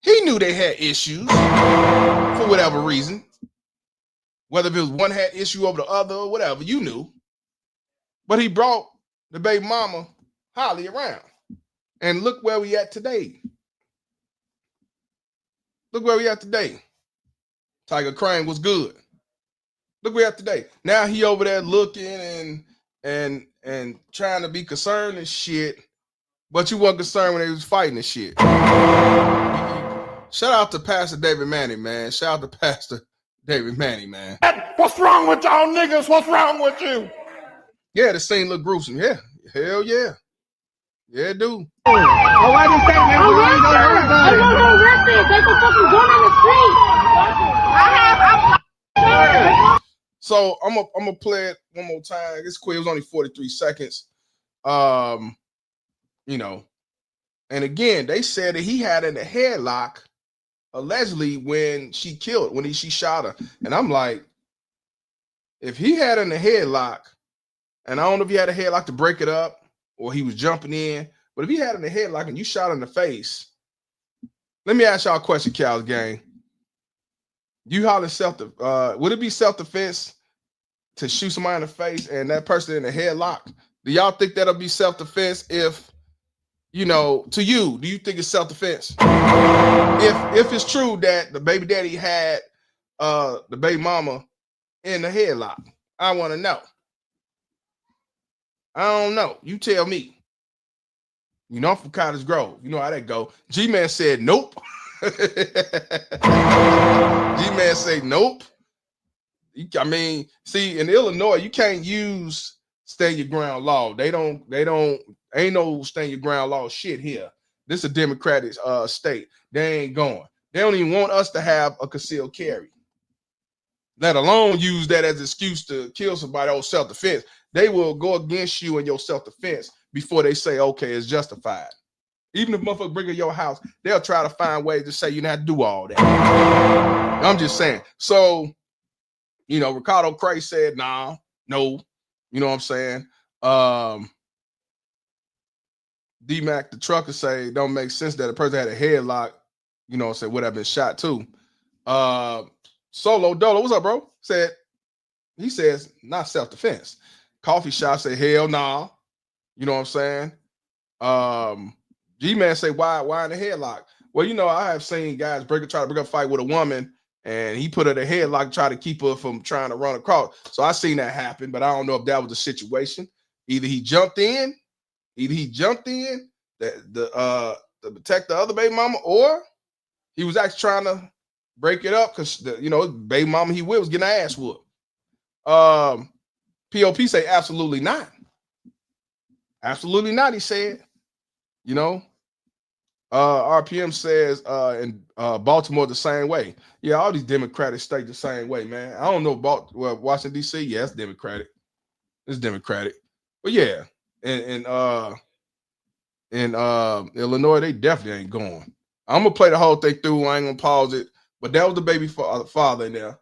He knew they had issues for whatever reason. Whether if it was one had issue over the other or whatever, you knew. But he brought the baby mama Holly around. And look where we at today. Look where we at today. Tiger Crane was good. Look where we at today. Now he over there looking and trying to be concerned and shit. But you weren't concerned when they was fighting and shit. Shout out to Pastor David Manning, man. Shout out to Pastor David Manning, man. What's wrong with y'all niggas? What's wrong with you? Yeah, the scene look gruesome. Yeah. Hell yeah. Yeah, it do. Oh, why did they say So I'm gonna play it one more time. This quiz was only 43 seconds. You know, and again, they said that he had in a headlock allegedly when she shot her. And I'm like, if he had in a headlock, and I don't know if he had a headlock to break it up or he was jumping in, but if he had in a headlock and you shot in the face, let me ask y'all a question, Cal's gang. You holler would it be self-defense to shoot somebody in the face and that person in a headlock? Do y'all think that'll be self-defense if, you know, to you, do you think it's self-defense? If it's true that the baby daddy had the baby mama in the headlock, I want to know. I don't know. You tell me. You know I'm from Cottage Grove. You know how that go. G-Man said nope. G-Man say nope. I mean, see, in Illinois, you can't use stand your ground law. Ain't no stand your ground law shit here. This is a Democratic state. They ain't going. They don't even want us to have a concealed carry, let alone use that as an excuse to kill somebody on self-defense. They will go against you in your self-defense before they say, okay, it's justified. Even if motherfuckers bring in your house, they'll try to find ways to say you don't have to do all that. I'm just saying. So, you know, Ricardo Cray said, nah, no. You know what I'm saying? D-Mac, the trucker, say, don't make sense that a person had a headlock, you know, say would have been shot too. Solo Dolo, what's up, bro? He says, not self-defense. Coffee Shop say, hell nah. You know what I'm saying? G-Man say, why in the headlock? Well, you know, I have seen guys try to break up a fight with a woman, and he put her in a headlock, try to keep her from trying to run across. So I seen that happen, but I don't know if that was the situation. Either he jumped in to protect the other baby mama, or he was actually trying to break it up because baby mama he was getting her ass whooped. POP say absolutely not. Absolutely not, he said. You know, RPM says in Baltimore the same way. Yeah, all these Democratic states the same way, man. I don't know about Washington, D.C. Yeah, it's Democratic. It's Democratic. But yeah, in Illinois, they definitely ain't going. I'm going to play the whole thing through. I ain't going to pause it. But that was the baby father in there.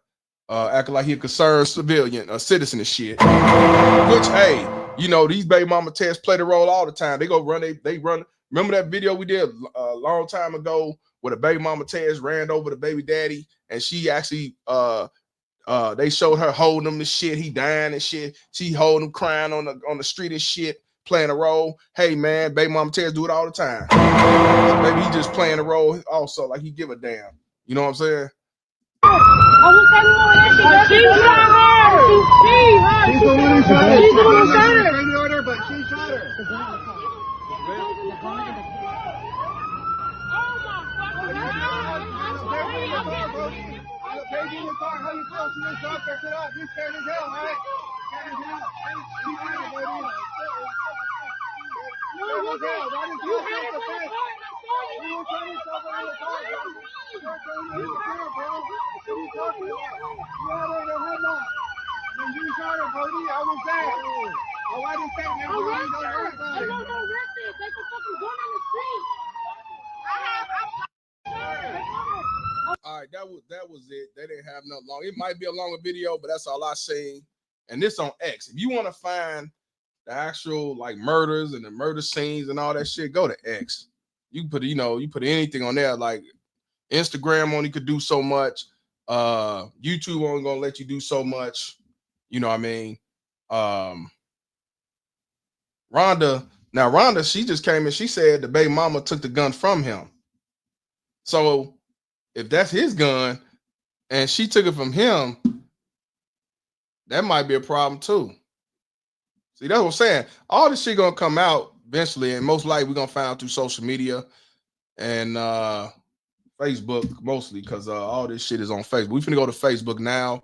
acting like he a concerned civilian, a citizen and shit. Which, hey, you know, these baby mama tests play the role all the time. They go run, they run. Remember that video we did a long time ago where the baby mama Tez ran over the baby daddy, and she actually they showed her holding him and shit. He dying and shit. She holding him crying on the street and shit, playing a role. Hey man, baby mama Tez do it all the time. So maybe he just playing a role also, like he give a damn. You know what I'm saying? She's the one who shot her. She's the one who shot her. But she shot her. Baby in the car, how you feel? She just dropped her shit off. You scared as hell, right? Scared as hell. You had it, baby. Scared as hell. That is your self-defense. You were trying to stop her in the car, bro. You're trying to interfere, bro. What are you talking about? You had her in a headlock. When you shot her, Brody, I was there. I write a statement. I was there. I don't know nothing. They can fucking gun on the street. All right, that was it. They didn't have nothing long. It might be a longer video, but that's all I seen. And this on X. If you want to find the actual like murders and the murder scenes and all that shit, go to X. You can put, you put anything on there. Like Instagram only could do so much. YouTube only gonna let you do so much. You know what I mean? Rhonda, she just came in. She said the baby mama took the gun from him. So if that's his gun and she took it from him, that might be a problem too. See, that's what I'm saying. All this shit gonna come out eventually, and most likely we're gonna find out through social media and Facebook mostly, because all this shit is on Facebook. We're finna go to Facebook now,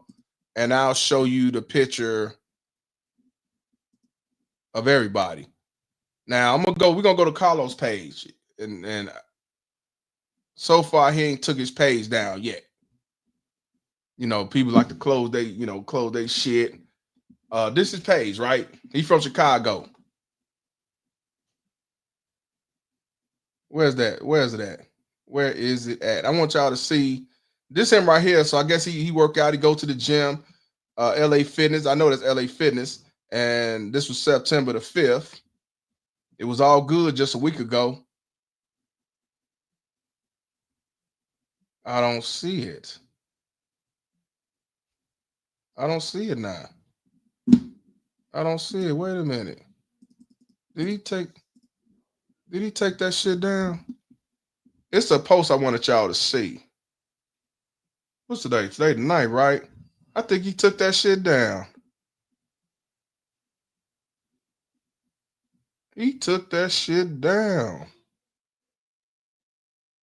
and I'll show you the picture of everybody. Now we're gonna go to Carlos' page, and so far he ain't took his page down yet. You know, people like to close they shit. This is Page, right? He's from Chicago. Where's that? Where's it at? Where is it at? I want y'all to see this him right here. So I guess he work out, he go to the gym, LA Fitness. I know that's LA Fitness, and this was September the 5th. It was all good just a week ago. I don't see it. I don't see it now. I don't see it. Wait a minute. Did he take that shit down? It's a post I wanted y'all to see. What's today? Today the 9th, right? I think he took that shit down. He took that shit down.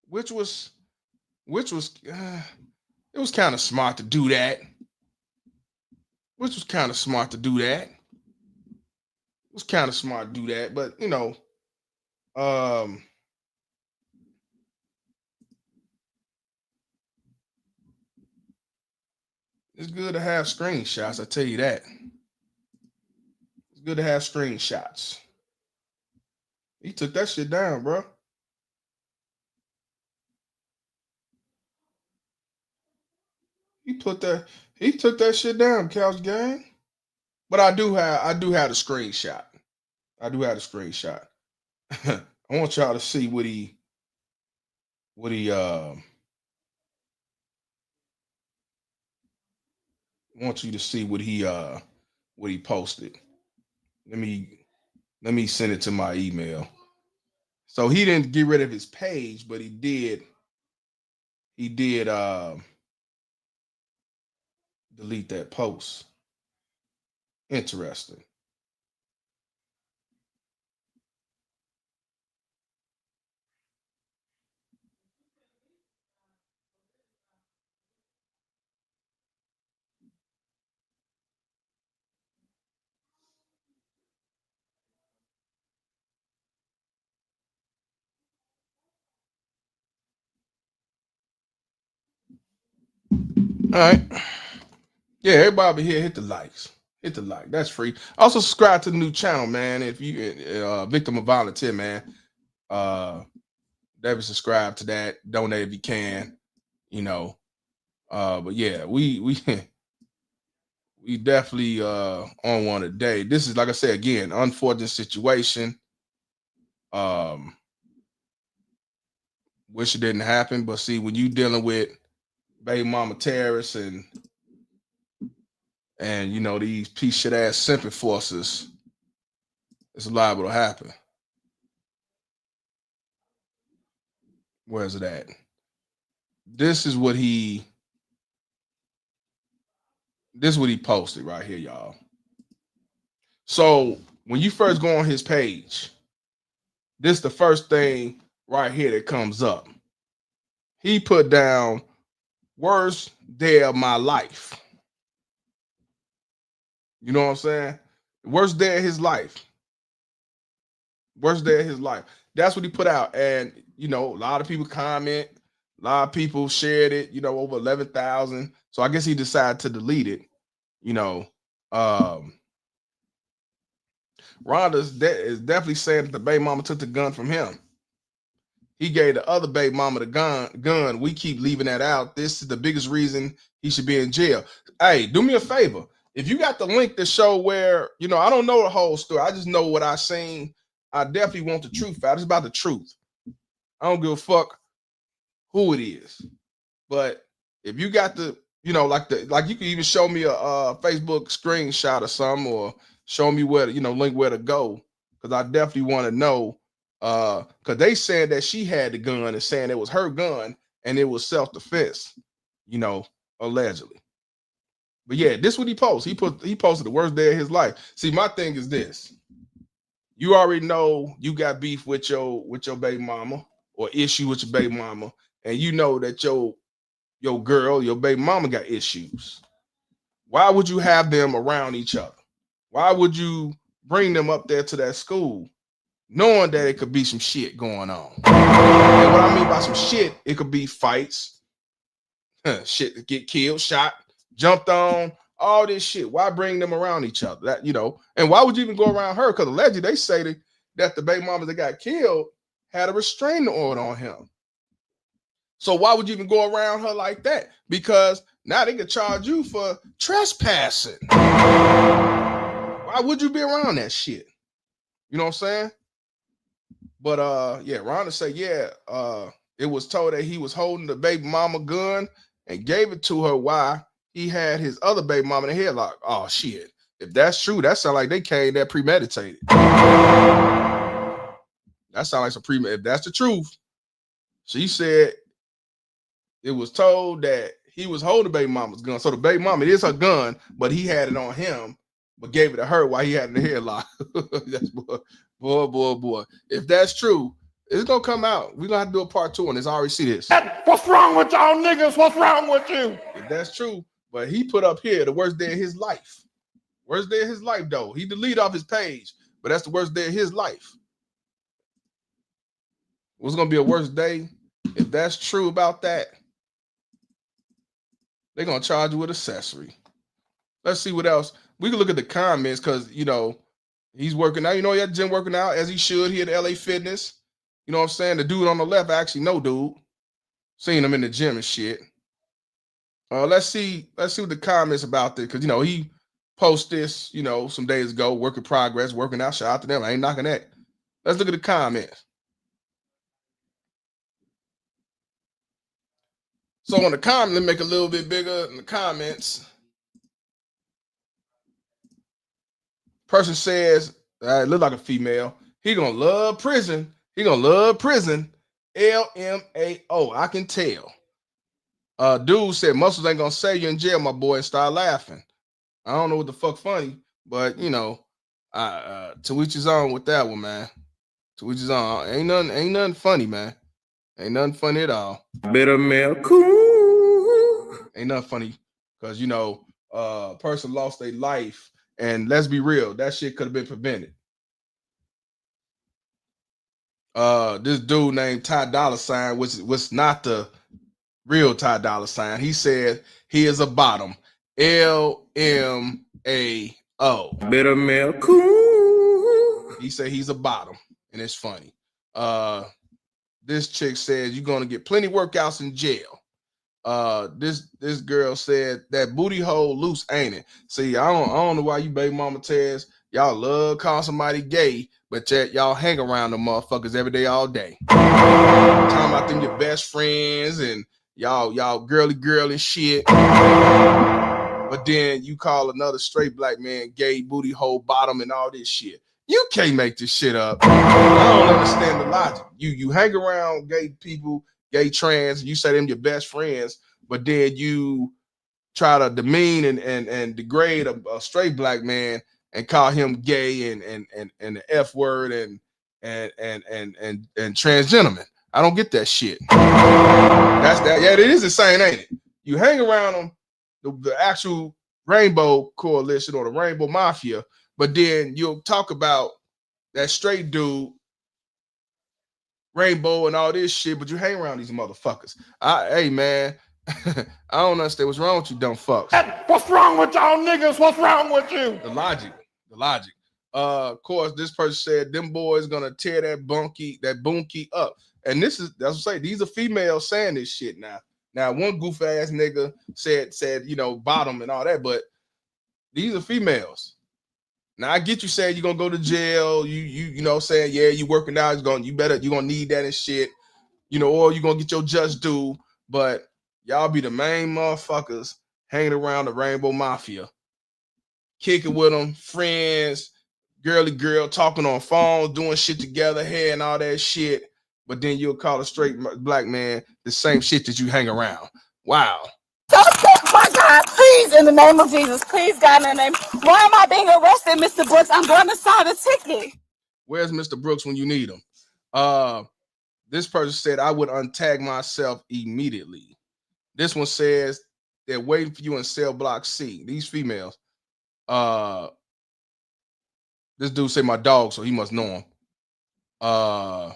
Which was it was kind of smart to do that. Which was kind of smart to do that. It was kind of smart to do that, but it's good to have screenshots, I tell you that. It's good to have screenshots. He took that shit down, bro. He took that shit down, Couch Gang. But I do have the screenshot. I do have the screenshot. I want y'all to see what he I want you to see what he posted. Let me send it to my email. So he didn't get rid of his page, but he did delete that post. Interesting. All right. Yeah, everybody here, hit the likes. Hit the like. That's free. Also subscribe to the new channel, man. If you victim of violence here, man. Definitely subscribe to that. Donate if you can. But yeah, we we definitely on one today. This is, like I said, again, unfortunate situation. Wish it didn't happen, but see, when you dealing with baby mama terrorists and you know these piece shit ass simping forces, it's liable to happen. Where's it at? This is what he posted right here, y'all. So when you first go on his page, this is the first thing right here that comes up. He put down worst day of my life. You know what I'm saying? Worst day of his life. Worst day of his life. That's what he put out. And, you know, a lot of people comment. A lot of people shared it, you know, over 11,000. So I guess he decided to delete it. You know, Rhonda is definitely saying that the baby mama took the gun from him. He gave the other baby mama the gun. We keep leaving that out. This is the biggest reason he should be in jail. Hey, do me a favor. If you got the link to show where, you know, I don't know the whole story. I just know what I seen. I definitely want the truth out. It's about the truth. I don't give a fuck who it is. But if you got the, you know, like you can even show me a Facebook screenshot or something, or show me where to, you know, link where to go, because I definitely want to know. Because they said that she had the gun and saying it was her gun and it was self-defense, you know, allegedly. But yeah, this is what he posted. He posted the worst day of his life. See, my thing is this. You already know you got beef with your baby mama, or issue with your baby mama, and you know that your girl, your baby mama got issues. Why would you have them around each other? Why would you bring them up there to that school knowing that it could be some shit going on? And what I mean by some shit, it could be fights, shit, get killed, shot, jumped on, all this shit. Why bring them around each other? That, you know, and why would you even go around her? Because allegedly they say that the baby mamas that got killed had a restraining order on him. So why would you even go around her like that? Because now they can charge you for trespassing. Why would you be around that shit? You know what I'm saying? But yeah, Rhonda said, it was told that he was holding the baby mama gun and gave it to her while he had his other baby mama in the headlock. Oh shit. If that's true, that sounds like they came there premeditated. That sounds like some if that's the truth. She said it was told that he was holding baby mama's gun. So the baby mama, it is her gun, but he had it on him, but gave it to her while he had it in the headlock. That's boy. If that's true, it's gonna come out. We're gonna have to do a part 2 on this. I already see this. What's wrong with y'all niggas? What's wrong with you? If that's true, but he put up here the worst day of his life. Worst day of his life, though. He deleted off his page, but that's the worst day of his life. What's gonna be a worst day? If that's true about that, they're gonna charge you with accessory. Let's see what else. We can look at the comments, because you know he's working out. You know, he had Jim working out as he should here at LA Fitness. You know what I'm saying? The dude on the left, I actually know dude. Seen him in the gym and shit. Let's see what the comments about this, because you know he posted this, you know, some days ago. Work in progress, working out. Shout out to them. I ain't knocking that. Let's look at the comments. So on the comment, let me make it a little bit bigger in the comments. Person says, it look like a female. He gonna love prison. He gonna love prison. LMAO. I can tell. Dude said muscles ain't gonna save you in jail, my boy, and start laughing. I don't know what the fuck funny, but you know, to each his own with that one, man. To each his own. Ain't nothing funny, man. Ain't nothing funny at all. Better milk. Cool. Ain't nothing funny, because you know, a person lost their life. And let's be real, that shit could have been prevented. This dude named Ty Dolla $ign, which was not the real Ty Dolla $ign. He said he is a bottom. LMAO. Better milk. Cool. He said he's a bottom, and it's funny. This chick says you're gonna get plenty workouts in jail. This girl said that booty hole loose, ain't it? See, I don't know why you baby mama Tez. Y'all love calling somebody gay, but yet y'all hang around the motherfuckers every day, all day. Talking about them your best friends and y'all girly shit. But then you call another straight black man gay, booty hole, bottom, and all this shit. You can't make this shit up. I don't understand the logic. You hang around gay people, gay trans, you say them your best friends, but then you try to demean and degrade a straight black man and call him gay and the F word and transgentleman. I don't get that shit. That's that. Yeah, it is insane, ain't it? You hang around them, the actual Rainbow Coalition or the Rainbow Mafia, but then you'll talk about that straight dude, Rainbow and all this shit, but you hang around these motherfuckers. Hey, man, I don't understand what's wrong with you dumb fucks. What's wrong with y'all niggas? What's wrong with you? The logic. Of course, this person said them boys gonna tear that bunkie up. And that's what I say. These are females saying this shit now. Now, one goof ass nigga said, bottom and all that, but these are females. Now I get you saying you're gonna go to jail, you know saying, yeah, you working out, you're gonna need that and shit, or you're gonna get your just due, but y'all be the main motherfuckers hanging around the Rainbow Mafia, kicking with them, friends, girly girl, talking on phones, doing shit together, hair and all that shit. But then you'll call a straight black man the same shit that you hang around. Wow. My God, please, in the name of Jesus, please, God, in the name. Why am I being arrested, Mr. Brooks? I'm going to sign a ticket. Where's Mr. Brooks when you need him? This person said, I would untag myself immediately. This one says they're waiting for you in cell block C. These females. This dude say my dog, so he must know him.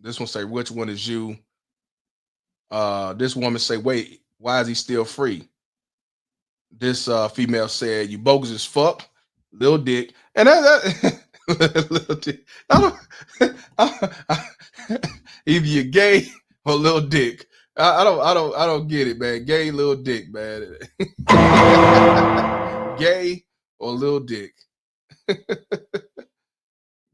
This one say, which one is you? This woman say, wait, why is he still free? This female said, you bogus as fuck, little dick. And that little dick. Either you're gay or little dick. I don't get it, man. Gay, little dick, man. Gay or little dick.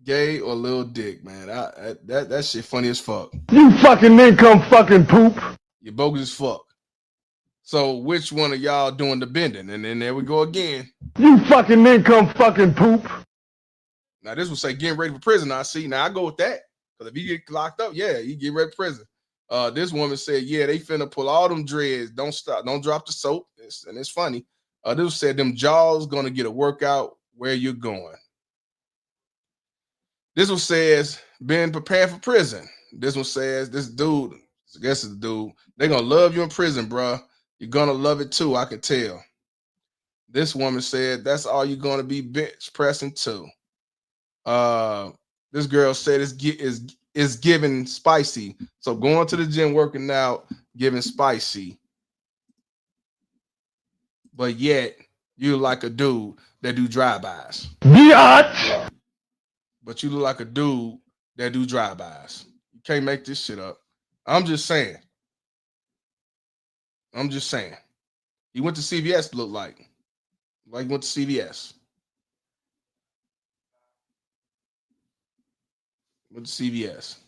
Gay or little dick, man. That shit funny as fuck. You fucking income fucking poop. You're bogus as fuck. So which one of y'all doing the bending? And then there we go again. You fucking income fucking poop. Now this will say getting ready for prison. I see. Now I go with that. Because if you get locked up, yeah, you get ready for prison. This woman said, yeah, they finna pull all them dreads. Don't stop. Don't drop the soap. And it's funny. This said them jaws gonna get a workout where you're going. This one says, been prepared for prison. This one says, this dude, I guess it's the dude, they're going to love you in prison, bruh. You're going to love it too, I can tell. This woman said, that's all you're going to be bench pressing too. This girl said it's giving spicy. So going to the gym, working out, giving spicy. But yet, you like a dude that do drive-bys. Biatch! But you look like a dude that do drive-bys. You can't make this shit up. I'm just saying. He went to CVS, look like he went to CVS. Went to CVS.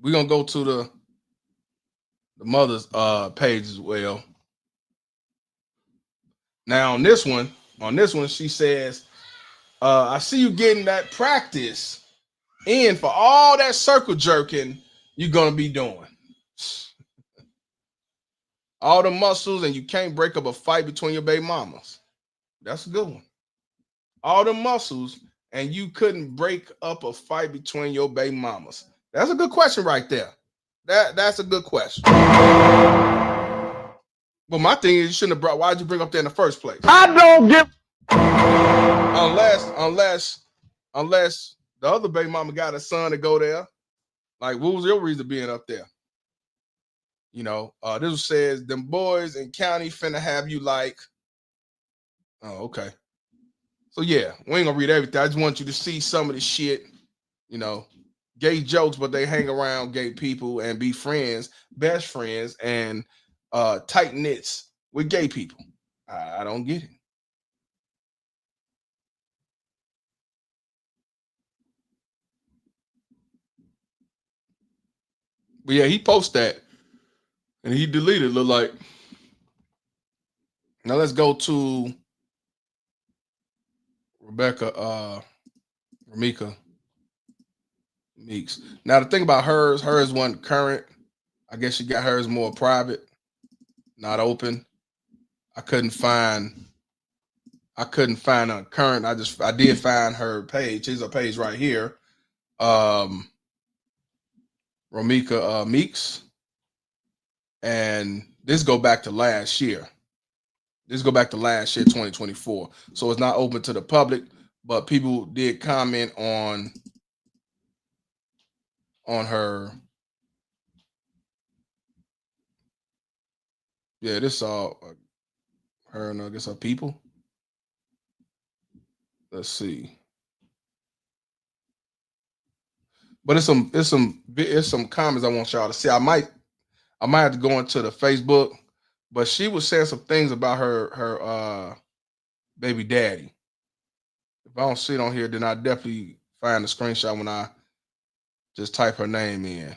We're going to go to the mother's page as well. Now on this one, she says, I see you getting that practice in for all that circle jerking you're gonna be doing. All the muscles, and you can't break up a fight between your baby mamas. That's a good one. All the muscles, and you couldn't break up a fight between your baby mamas. That's a good question right there. That's a good question. But my thing is, you shouldn't have brought. Why'd you bring up there in the first place? I don't give. Unless the other baby mama got a son to go there. Like, what was your reason being up there? This says them boys in county finna have you like. Oh, okay. So yeah, we ain't gonna read everything. I just want you to see some of the shit, gay jokes, but they hang around gay people and be friends, best friends, and tight knits with gay people. I don't get it. But yeah, he posted that and he deleted. Look like. Now let's go to Ramika Meeks. Now the thing about hers wasn't current. I guess she got hers more private, not open. I couldn't find a current. I did find her page. Here's a page right here. Ramika Meeks. And this go back to last year. 2024. So it's not open to the public, but people did comment on her. Yeah, this all her and I guess her people. Let's see. But it's some comments I want y'all to see. I might have to go into the Facebook, but she was saying some things about her baby daddy. If I don't see it on here, then I definitely find the screenshot when I just type her name in.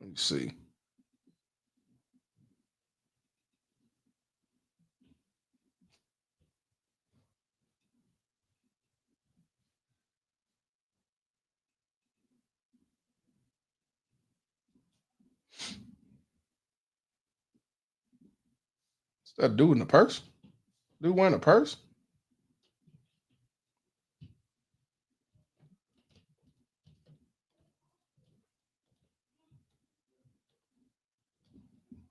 Let me see. Is that dude in the purse? Dude wearing a purse?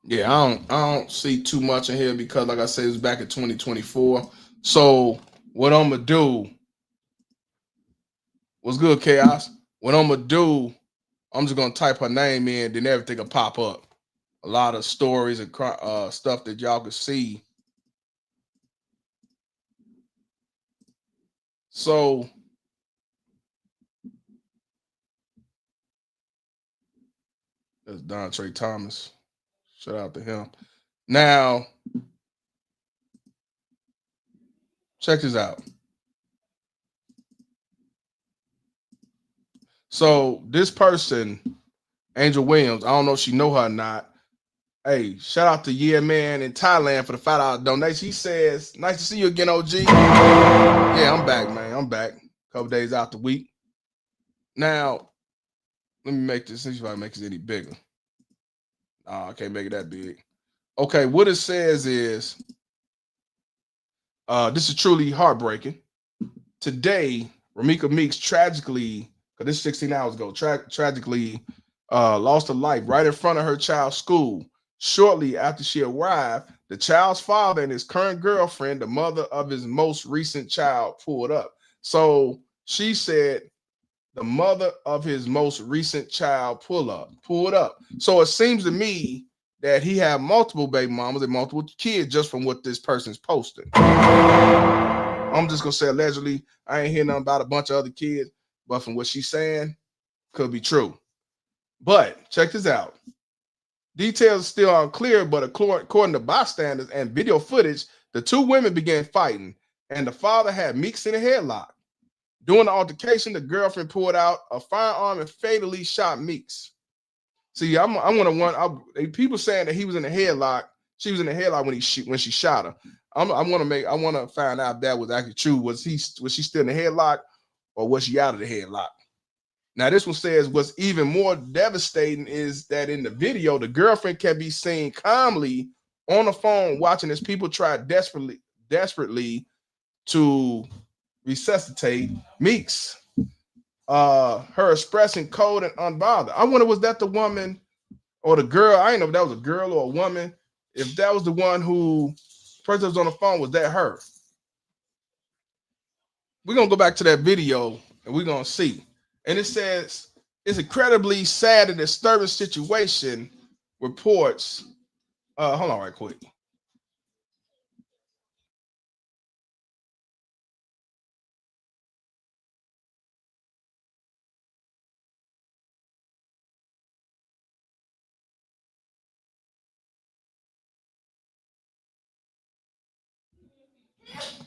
Yeah, I don't see too much in here because, like I said, it's back in 2024. So what I'm gonna do? What's good, Chaos? What I'm gonna do? I'm just gonna type her name in, then everything will pop up. A lot of stories and stuff that y'all can see. So that's Dontre Thomas. Shout out to him. Now, check this out. So this person, Angel Williams, I don't know if she know her or not. Hey, shout out to Yeah Man in Thailand for the $5 donation. He says, "Nice to see you again, OG." Yeah, I'm back, man. I'm back. Couple days out the week. Now, let me make this. See if I can make this any bigger. I can't make it that big. Okay, what it says is, this is truly heartbreaking. Today, Ramika Meeks tragically, because this 16 hours ago, tragically lost her life right in front of her child's school. Shortly after she arrived, the child's father and his current girlfriend, the mother of his most recent child, pulled up. So she said the mother of his most recent child pulled up. So it seems to me that he had multiple baby mamas and multiple kids just from what this person's posting. I'm just gonna say allegedly. I ain't hear nothing about a bunch of other kids, but from what she's saying, could be true. But check this out. Details still unclear, but according to bystanders and video footage, the two women began fighting, and the father had Meeks in a headlock. During the altercation, the girlfriend pulled out a firearm and fatally shot Meeks. See, I'm gonna want people saying that he was in a headlock. She was in a headlock when she shot her. I want to find out if that was actually true. Was she still in the headlock, or was she out of the headlock? Now, this one says what's even more devastating is that in the video, the girlfriend can be seen calmly on the phone watching as people try desperately to resuscitate Meeks. Her expressing cold and unbothered. I wonder, was that the woman or the girl? I didn't know if that was a girl or a woman. If that was the one who person was on the phone, was that her? We're gonna go back to that video and we're gonna see. And it says it's incredibly sad and disturbing situation. Reports. Hold on, right quick.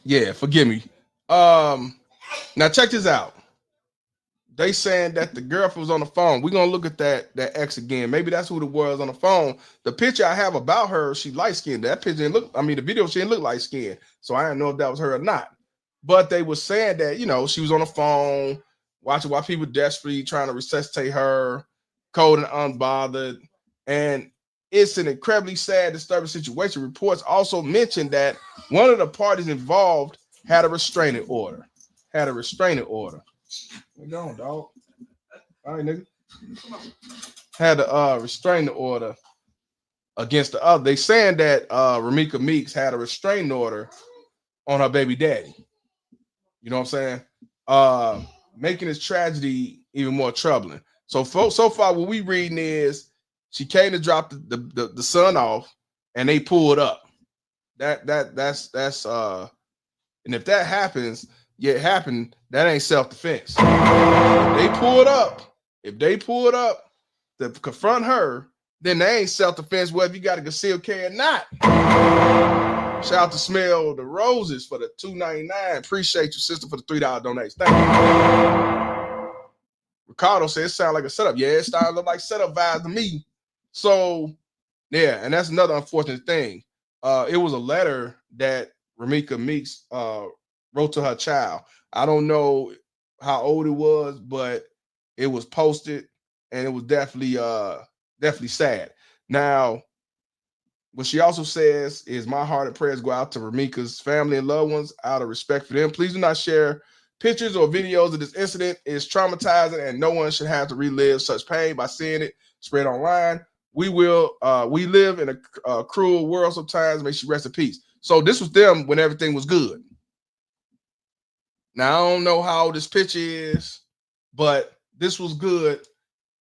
Yeah, forgive me. Now check this out. They saying that the girlfriend was on the phone. We're gonna look at that ex again. Maybe that's who it was on the phone. The picture I have about her, she light skinned. That picture didn't look. I mean, the video she didn't look light skinned. So I didn't know if that was her or not. But they were saying that she was on the phone watching while people desperately trying to resuscitate her, cold and unbothered, and it's an incredibly sad, disturbing situation. Reports also mentioned that one of the parties involved had a restraining order. Where you going, dog? All right, nigga. Had a restraining order against the other. They saying that Ramika Meeks had a restraining order on her baby daddy. You know what I'm saying? Making this tragedy even more troubling. So far, what we reading is she came to drop the son off, and they pulled up. That's and if that happens, it happened. That ain't self-defense. If they pulled up to confront her, then they ain't self-defense, whether you got a concealed carry or not. Shout out to Smell the Roses for the $2.99. Appreciate you, sister, for the $3 donation. Thank you. Ricardo said it sounds like a setup. Yeah, it started to look like setup vibes to me. So, yeah, and that's another unfortunate thing. It was a letter that Ramika Meeks wrote to her child. I don't know how old it was, but it was posted, and it was definitely sad. Now, what she also says is, my heart and prayers go out to Ramika's family and loved ones out of respect for them. Please do not share pictures or videos of this incident. It's traumatizing, and no one should have to relive such pain by seeing it spread online. We live in a cruel world sometimes. May she rest in peace. So this was them when everything was good. Now I don't know how this picture is, but this was good.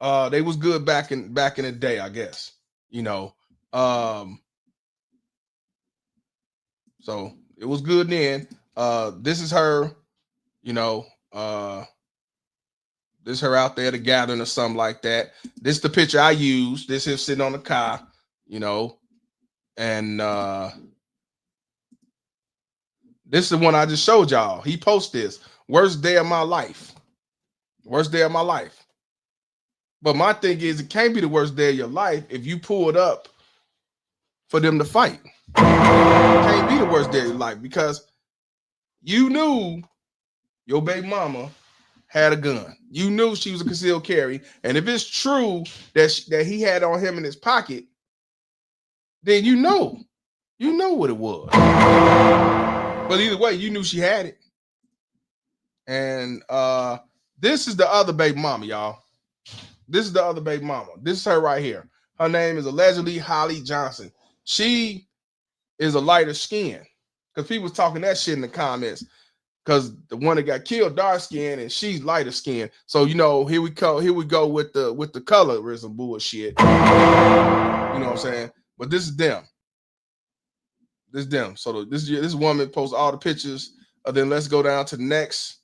They was good back in the day, I guess. So it was good then. This is her, this is her out there at a gathering or something like that. This is the picture I used. This is sitting on the car, and this is the one I just showed y'all. He posted this. Worst day of my life. Worst day of my life. But my thing is, it can't be the worst day of your life if you pulled up for them to fight. It can't be the worst day of your life because you knew your baby mama had a gun. You knew she was a concealed carry. And if it's true that he had on him in his pocket, then you know what it was. But either way, you knew she had it. And this is the other baby mama, y'all. This is the other baby mama. This is her right here. Her name is allegedly Holly Johnson. She is a lighter skin. Because people was talking that shit in the comments. Because the one that got killed, dark skin, and she's lighter skin. So here we go with the colorism bullshit. You know what I'm saying? But this is them. This is them. So this woman posts all the pictures. Then let's go down to the next.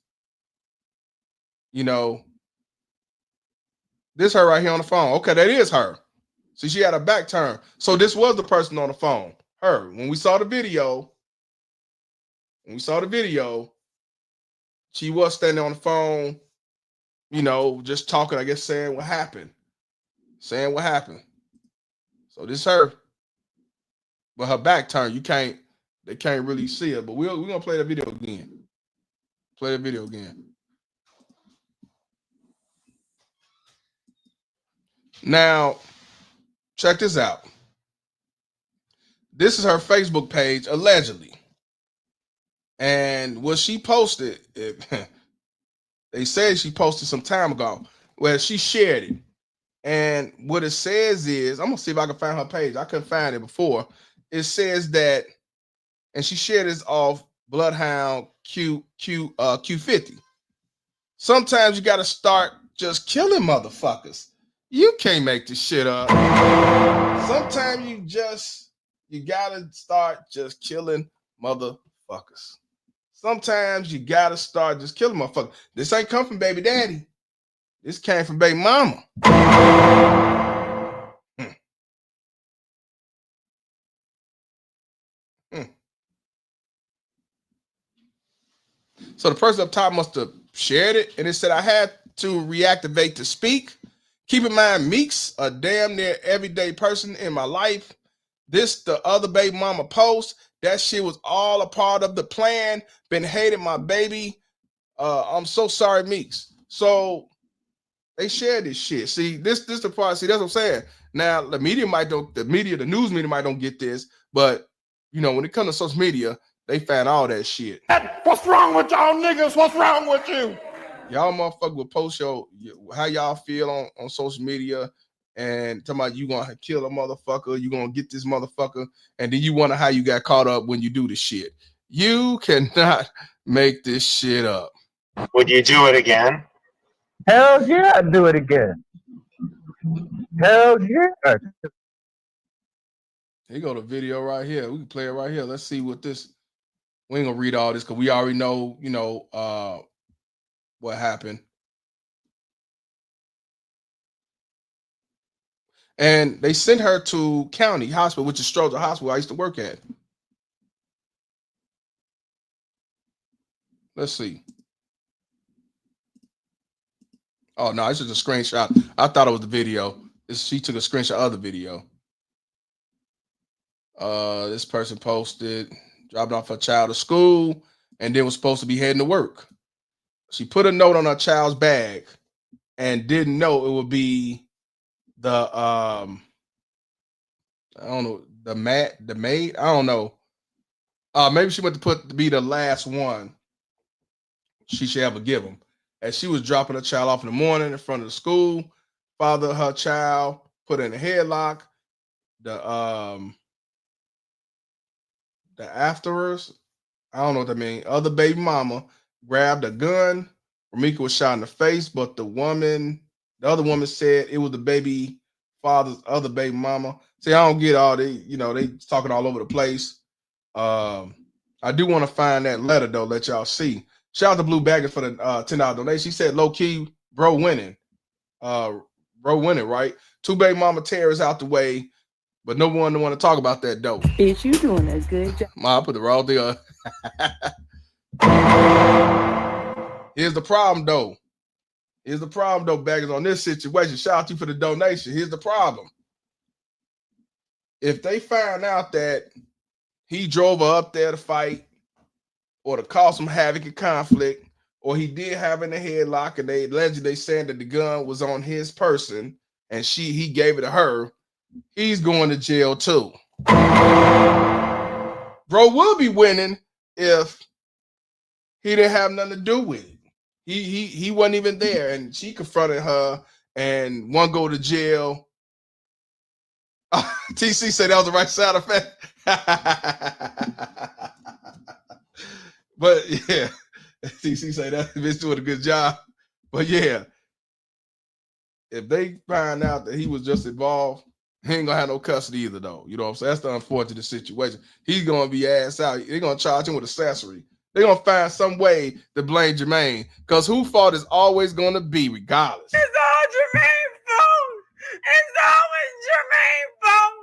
This her right here on the phone. Okay, that is her. See, she had a back turn. So this was the person on the phone. Her. When we saw the video, she was standing on the phone, just talking, I guess, saying what happened. So this is her. But her back turn, they can't really see her. But we're gonna play the video again. Now, check this out. This is her Facebook page, allegedly. And what she posted, they said she posted some time ago. Well, she shared it. And what it says is, I'm gonna see if I can find her page. I couldn't find it before. It says that, and she shared this off Bloodhound Q50. Sometimes you gotta start just killing motherfuckers. You can't make this shit up. Sometimes you gotta start just killing motherfuckers. Sometimes you gotta start just killing motherfuckers. This ain't come from baby daddy. This came from baby mama. So the person up top must have shared it, and it said I had to reactivate to speak. Keep in mind, Meek's a damn near everyday person in my life. This the other baby mama post. That shit was all a part of the plan. Been hating my baby. I'm so sorry, Meeks. So they shared this shit. See, this the part. See, that's what I'm saying. Now the news media might don't get this, but you know, when it comes to social media, they find all that shit. What's wrong with y'all niggas? What's wrong with you? Y'all motherfucker will post how y'all feel on social media and talking about you gonna kill a motherfucker, you gonna get this motherfucker, and then you wonder how you got caught up when you do the shit. You cannot make this shit up. Would you do it again? Hell yeah, I'd do it again. Hell yeah. Here go the video right here. We can play it right here. Let's see what this. We ain't gonna read all this because we already know, what happened. And they sent her to County Hospital, which is Stroger Hospital I used to work at. Let's see. Oh no, it's just a screenshot. I thought it was the video. She took a screenshot of the video. This person posted, dropped off her child to school, and then was supposed to be heading to work. She put a note on her child's bag and didn't know it would be the I don't know, the maid. I don't know. Maybe she went to be the last one she should ever give them. As she was dropping her child off in the morning in front of the school, father her child, put her in a headlock. The afterwards, I don't know what that means. Other baby mama grabbed a gun. Ramika was shot in the face, but the other woman said it was the baby father's other baby mama. See, I don't get all they talking all over the place. I do want to find that letter though, let y'all see. Shout out to Blue Baggers for the $10 donation. She said low key, bro winning. Right? Two baby mama terrors out the way, but no one want to talk about that though. Bitch, you doing a good job. I put the wrong thing on. Here's the problem though. Baggers, on this situation. Shout out to you for the donation. Here's the problem. If they found out that he drove her up there to fight or to cause some havoc and conflict, or he did have in a headlock and they allegedly saying that the gun was on his person and he gave it to her, he's going to jail too. Bro will be winning if he didn't have nothing to do with it. He wasn't even there, and she confronted her and one go to jail. TC said that was the right side effect. But yeah, TC said that bitch doing a good job. But yeah, if they find out that he was just involved, he ain't gonna have no custody either, though. You know what I'm saying? That's the unfortunate situation. He's gonna be ass out. They're gonna charge him with accessory. They're gonna find some way to blame Jermaine, because whose fault is always gonna be, regardless. It's all Jermaine's fault. It's always Jermaine's fault.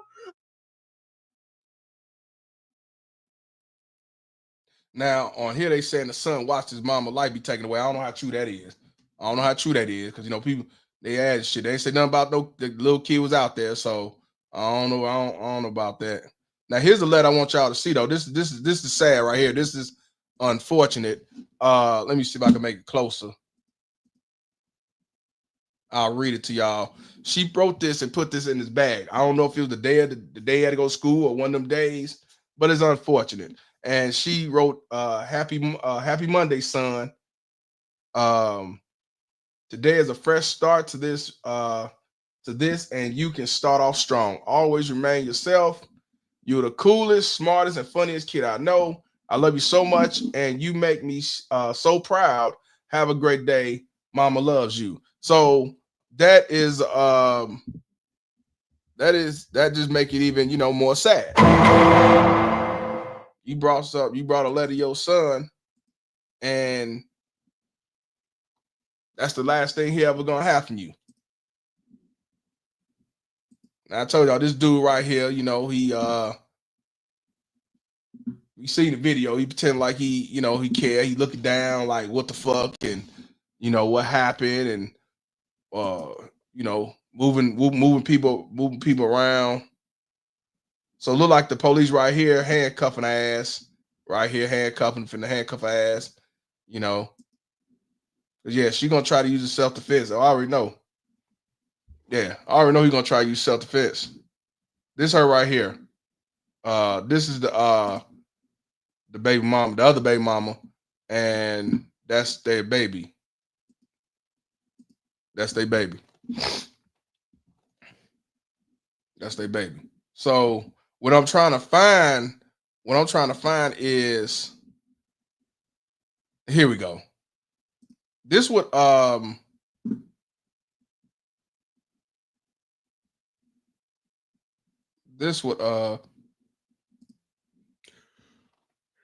Now, on here, they saying the son watched his mama life be taken away. I don't know how true that is. Because, people, they add shit. They ain't say nothing about the little kid was out there. So, I don't know. I don't know about that. Now, here's the letter I want y'all to see, though. This is sad right here. This is unfortunate. Let me see if I can make it closer. I'll read it to y'all. She wrote this and put this in his bag. I don't know if it was the day he had to go to school or one of them days, but it's unfortunate. And she wrote, happy Monday, son. Today is a fresh start to this, and you can start off strong. Always remain yourself. You're the coolest, smartest, and funniest kid I know. I love you so much, and you make me so proud. Have a great day. Mama loves you. So that just make it even, more sad. You brought a letter to your son, and that's the last thing he ever gonna have from you. And I told y'all this dude right here, he We see the video. He pretend like he, he care. He looking down like, what the fuck, and what happened, and moving people around. So it look like the police right here handcuffing her ass. Right here handcuffing, finna handcuff her ass. Yeah, she gonna try to use self-defense. I already know. Yeah, I already know he's gonna try to use self-defense. This her right here. This is the baby mama, the other baby mama, and that's their baby. That's their baby. That's their baby. So what I'm trying to find is, here we go. This would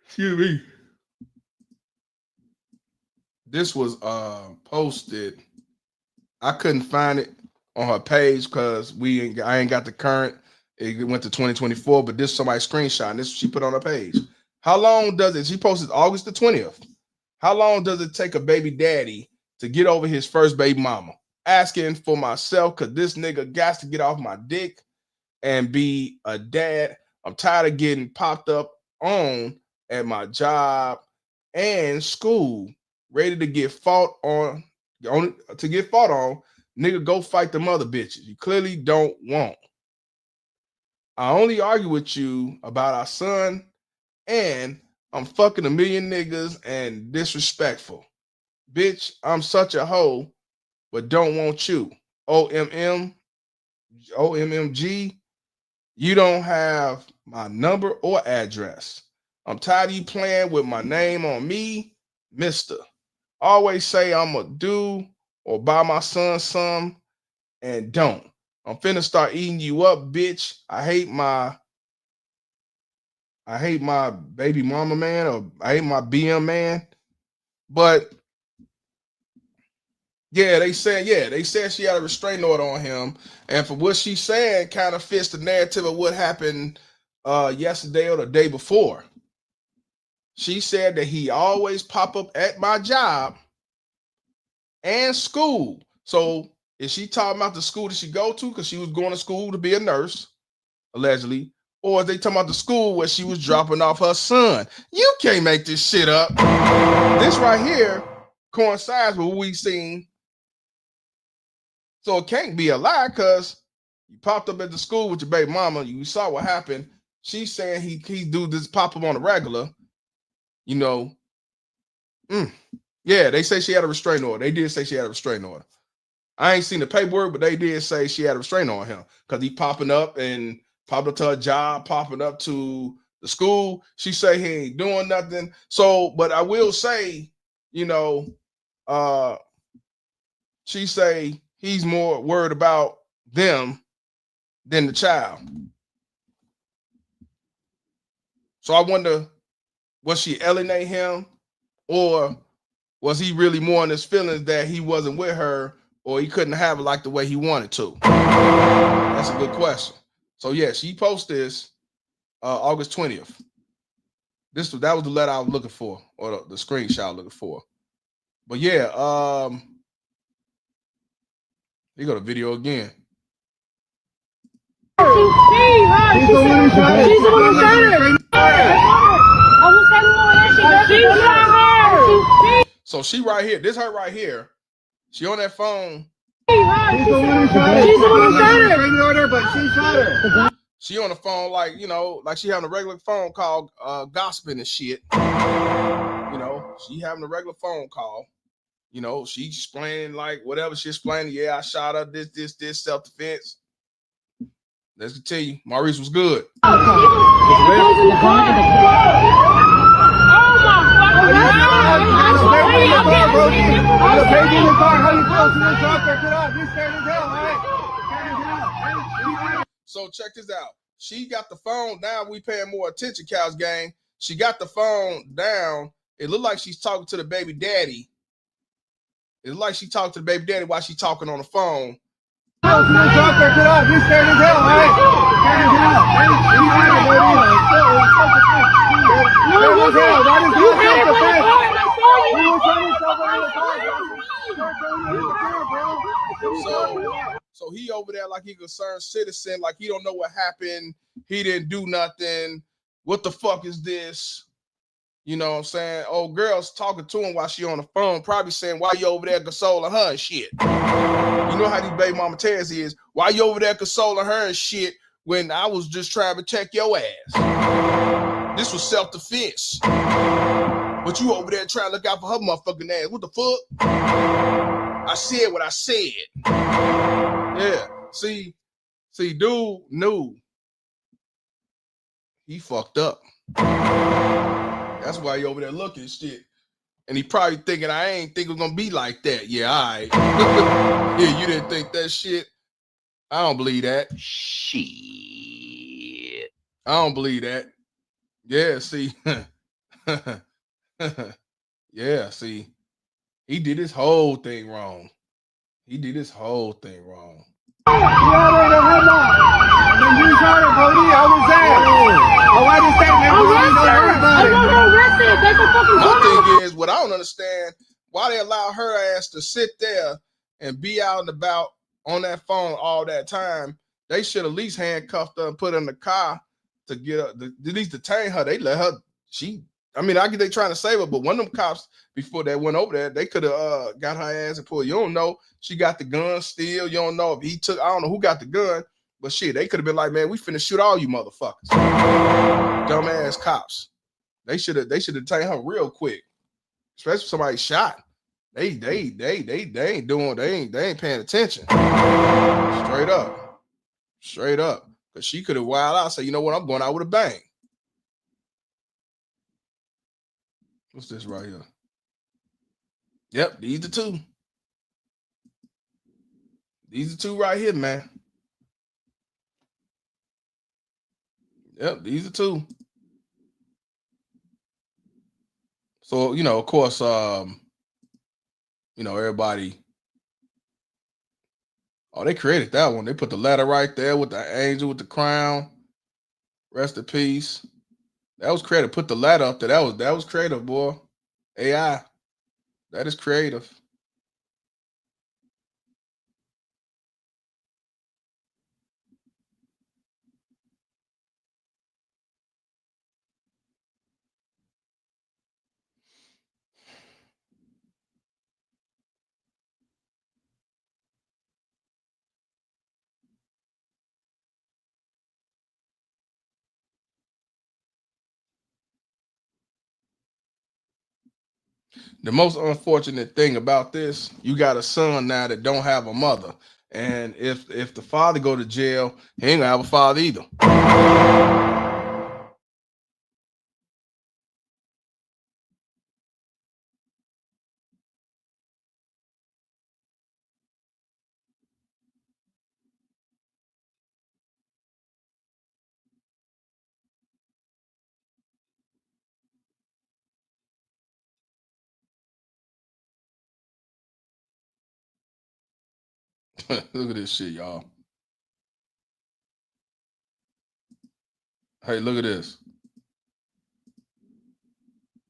excuse me. This was posted. I couldn't find it on her page because I ain't got the current. It went to 2024, but this is somebody's screenshot, and this she put on her page. How long does it? She posted August the 20th. How long does it take a baby daddy to get over his first baby mama? Asking for myself, because this nigga got to get off my dick and be a dad. I'm tired of getting popped up on at my job and school, ready to get fought on. To get fought on, nigga, go fight them other bitches you clearly don't want. I only argue with you about our son, and I'm fucking a million niggas and disrespectful. Bitch, I'm such a hoe, but don't want you. OMMG, you don't have my number or address. I'm tired of you playing with my name on me, mister. Always say I'm gonna do or buy my son some and don't. I'm finna start eating you up, bitch. I hate my baby mama man, or I hate my BM man. But yeah, they said she had a restraining order on him. And for what she's saying, kind of fits the narrative of what happened yesterday or the day before. She said that he always pop up at my job and school. So is she talking about the school that she go to because she was going to school to be a nurse, allegedly? Or is they talking about the school where she was dropping off her son? You can't make this shit up. This right here coincides with what we've seen. So it can't be a lie because you popped up at the school with your baby mama. You saw what happened. She's saying he do this pop up on the regular. Yeah, they say she had a restraining order. They did say she had a restraining order. I ain't seen the paperwork, but they did say she had a restraining order on him because he popping up to her job, popping up to the school. She say he ain't doing nothing. So, but I will say, she say he's more worried about them than the child. So I wonder, was she alienate him, or was he really more in his feelings that he wasn't with her, or he couldn't have it like the way he wanted to? That's a good question. So yeah, she posted this August 20th. That was the letter I was looking for, or the screenshot I was looking for. But yeah, you got a video again. She's the one who shot her. She's the one who shot her. So she right here. This her right here. She on that phone. She's the one who shot her. She's the one who shot her. But she shot her. She on the phone like she having a regular phone call, gossiping and shit. She having a regular phone call. She explaining like whatever she's explaining. Yeah, I shot her. This self-defense. Let's continue. Maurice was good. So check this out. She got the phone down. We paying more attention, Cows Gang. She got the phone down. It looked like she's talking to the baby daddy. It looked like she talked to the baby daddy while she's talking on the phone. as hell. That is You not had it with the car and I saw you. He was trying to stop in the car, bro. Start telling me to interfere, bro. What are you talking about? So he over there like he a concerned citizen, like he don't know what happened. He didn't do nothing. What the fuck is this? You know what I'm saying? Old girl's talking to him while she on the phone, probably saying, why you over there consoling her and shit? You know how these baby mama tears is. Why you over there consoling her and shit when I was just trying to protect your ass? This was self-defense. But you over there trying to look out for her motherfucking ass. What the fuck? I said what I said. Yeah. See, dude knew he fucked up. That's why he over there looking shit. And he probably thinking, I ain't think it's gonna be like that. Yeah, all right. Yeah, you didn't think that shit. I don't believe that. Shit. I don't believe that. Yeah, see. Yeah, see. He did his whole thing wrong. He did his whole thing wrong. He had a headlock. And then you shot it, Brody. I was there. Oh, I just said, man, My thing is, what I don't understand, why they allow her ass to sit there and be out and about on that phone all that time. They should at least handcuffed her and put her in the car to get her, at least detain her. They let her, I mean, I get they trying to save her, but one of them cops, before they went over there, they could have got her ass and pulled. You don't know. She got the gun still. You don't know if he took, I don't know who got the gun, but shit, they could have been like, man, we finna shoot all you motherfuckers. Dumbass cops. They should have detained her real quick. Especially if somebody shot. They ain't paying attention. Straight up. Because she could have wild out and say, you know what, I'm going out with a bang. What's this right here? Yep, these the two. These are two right here, man. Yep, these are two. So, you know, of course, everybody, they created that one. They put the letter right there with the angel with the crown. Rest in peace. That was creative. Put the letter up there. That was creative, boy. AI. That is creative. The most unfortunate thing about this, you got a son now that don't have a mother. And if the father go to jail, he ain't gonna have a father either. Look at this shit, y'all. Hey, look at this.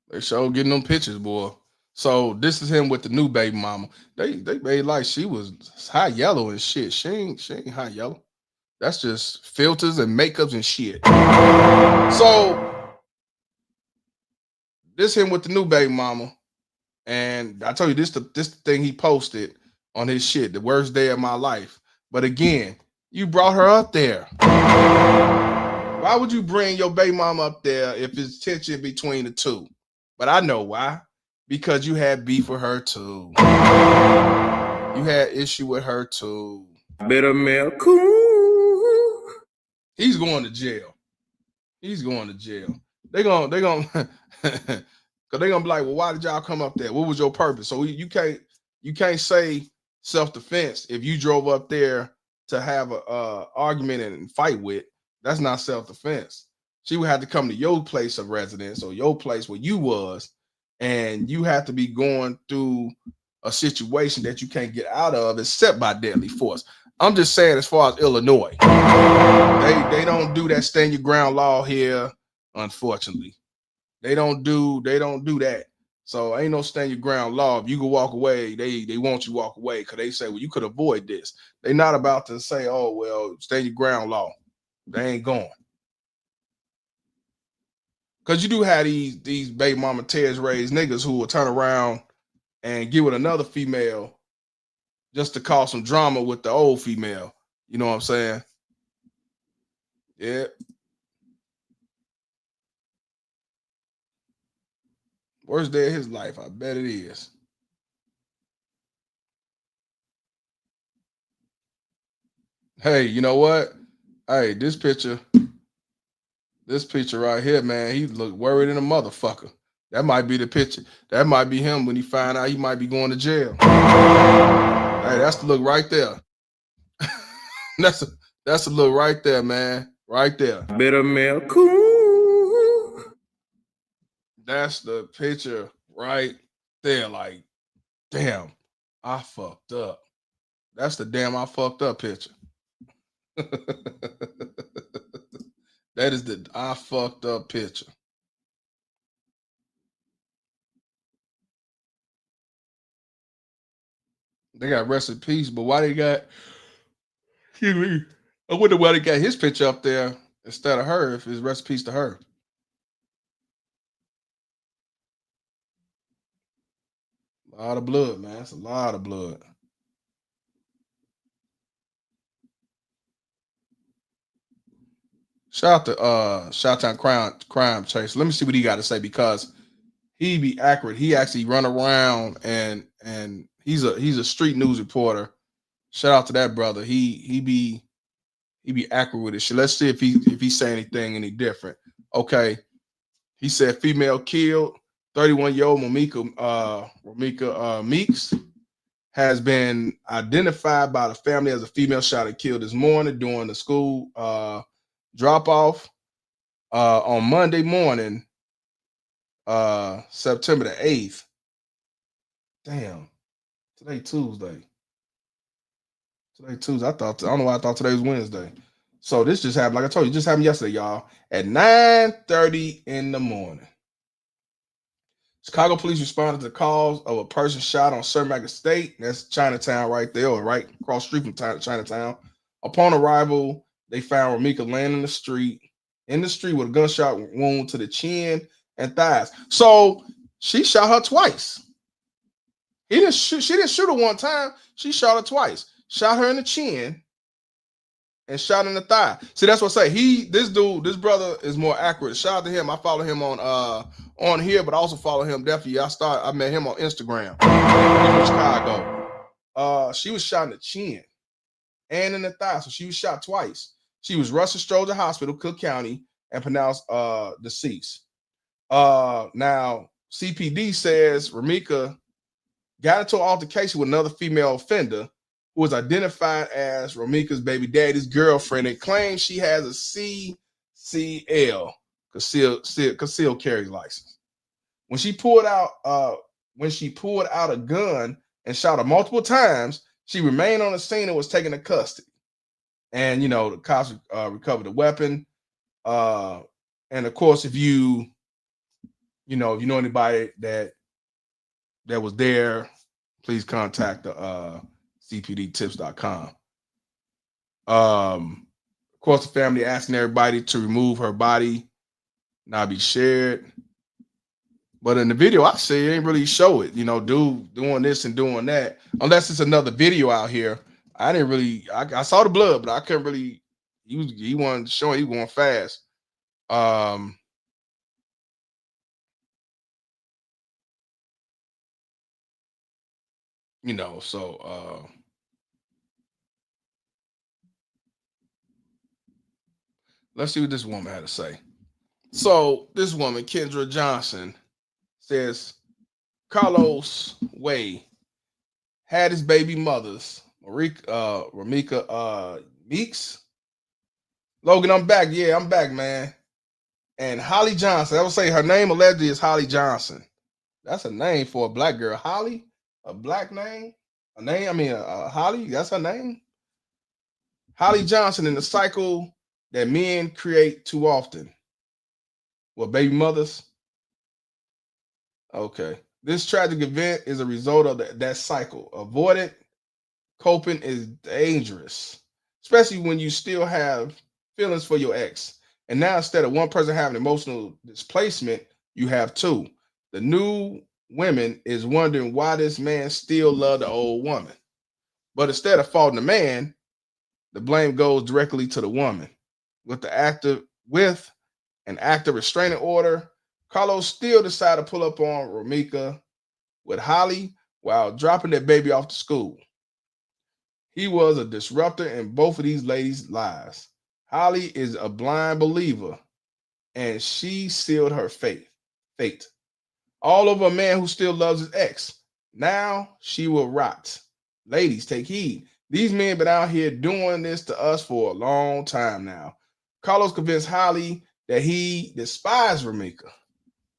They sure getting them pictures, boy. So this is him with the new baby mama. They made like she was high yellow and shit. She ain't high yellow. That's just filters and makeups and shit. So this him with the new baby mama. And I told you this the thing he posted on his shit, the worst day of my life. But again, you brought her up there. Why would you bring your baby mama up there if it's tension between the two? But I know why. Because you had beef with her too. You had issue with her too. Better milk. Cool. He's going to jail. He's going to jail. They're gonna because they're gonna be like, well, why did y'all come up there? What was your purpose? So you can't say self-defense if you drove up there to have a argument and fight with. That's not self-defense. She would have to come to your place of residence or your place where you was, and you have to be going through a situation that you can't get out of except by deadly force. I'm just saying, as far as Illinois, they don't do that stand your ground law here, unfortunately. They don't do that. So ain't no stand your ground law. If you can walk away, they want you walk away because they say, well, you could avoid this. They're not about to say, oh, well, stand your ground law. They ain't going. Because you do have these baby mama Tez raised niggas who will turn around and get with another female just to cause some drama with the old female. You know what I'm saying? Yeah. Worst day of his life. I bet it is. Hey, you know what? Hey, this picture right here, man, he look worried in a motherfucker. That might be the picture. That might be him when he find out he might be going to jail. Hey, that's the look right there. that's the look right there, man. Right there. Better mail cool. That's the picture right there. Like, damn, I fucked up. That's the damn I fucked up picture. That is the I fucked up picture. They got rest in peace, but why they got, excuse me, I wonder why they got his picture up there instead of her if it's rest in peace to her. A lot of blood, man. That's a lot of blood. Shout out to Shoutown Crime Chase. Let me see what he got to say because he be accurate. He actually run around and he's a street news reporter. Shout out to that brother. He be accurate with it. So let's see if he say anything any different. Okay. He said female killed, 31-year-old Ramika Meeks has been identified by the family as a female shot and killed this morning during the school drop off on Monday morning, September the 8th. Damn, today Tuesday. I don't know why I thought today was Wednesday. So this just happened, like I told you, just happened yesterday, y'all, at 9:30 in the morning. Chicago police responded to calls of a person shot on Cermak Estate. That's Chinatown right there, or right across the street from Chinatown. Upon arrival, they found Ramika laying in the street with a gunshot wound to the chin and thighs. So she shot her twice. She didn't shoot her one time. She shot her twice. Shot her in the chin and shot in the thigh. See, that's what I say. This brother is more accurate. Shout out to him. I follow him on here, but I also follow him definitely. I met him on Instagram in Chicago. She was shot in the chin and in the thigh, so she was shot twice. She was rushed to Stroger Hospital, Cook County, and pronounced deceased. Now CPD says Ramika got into an altercation with another female offender who was identified as Ramika's baby daddy's girlfriend and claims she has a CCL, concealed carry license. When she pulled out a gun and shot her multiple times, she remained on the scene and was taken to custody. And the cops recovered the weapon. And of course, if you know anybody that was there, please contact the cpdtips.com. Of course, the family asking everybody to remove her body, not be shared. But in the video I see, it ain't really show it. Dude doing this and doing that. Unless it's another video out here. I didn't really. I saw the blood, but I couldn't really. He wasn't showing. He was going fast. So let's see what this woman had to say. So this woman, Kendra Johnson, says Carlos Way had his baby mothers, Ramika Meeks. Logan, I'm back. Yeah, I'm back, man. And Holly Johnson. I would say her name allegedly is Holly Johnson. That's a name for a black girl. Holly, a black name, a name. I mean, Holly. That's her name. Holly Johnson in the cycle that men create too often. Well, baby mothers Okay. This tragic event is a result of that cycle. Avoided coping is dangerous, especially when you still have feelings for your ex. And now instead of one person having emotional displacement, you have two. The new women is wondering why this man still loved the old woman. But instead of faulting the man, the blame goes directly to the woman. With an active restraining order, Carlos still decided to pull up on Ramika with Holly while dropping that baby off to school. He was a disruptor in both of these ladies' lives. Holly is a blind believer, and she sealed her fate. All over a man who still loves his ex. Now she will rot. Ladies, take heed. These men been out here doing this to us for a long time now. Carlos convinced Holly that he despised Ramika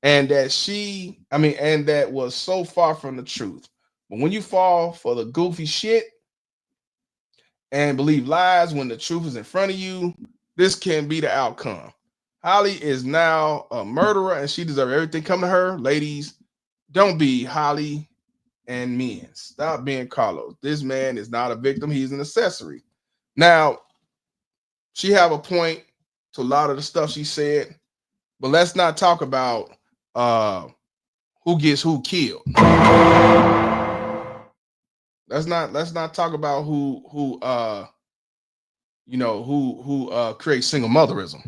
and and that was so far from the truth. But when you fall for the goofy shit and believe lies when the truth is in front of you, this can be the outcome. Holly is now a murderer and she deserves everything coming to her. Ladies, don't be Holly and men. Stop being Carlos. This man is not a victim. He's an accessory. Now, she have a point to a lot of the stuff she said, but let's not talk about who gets who killed. Let's not talk about who creates single motherism.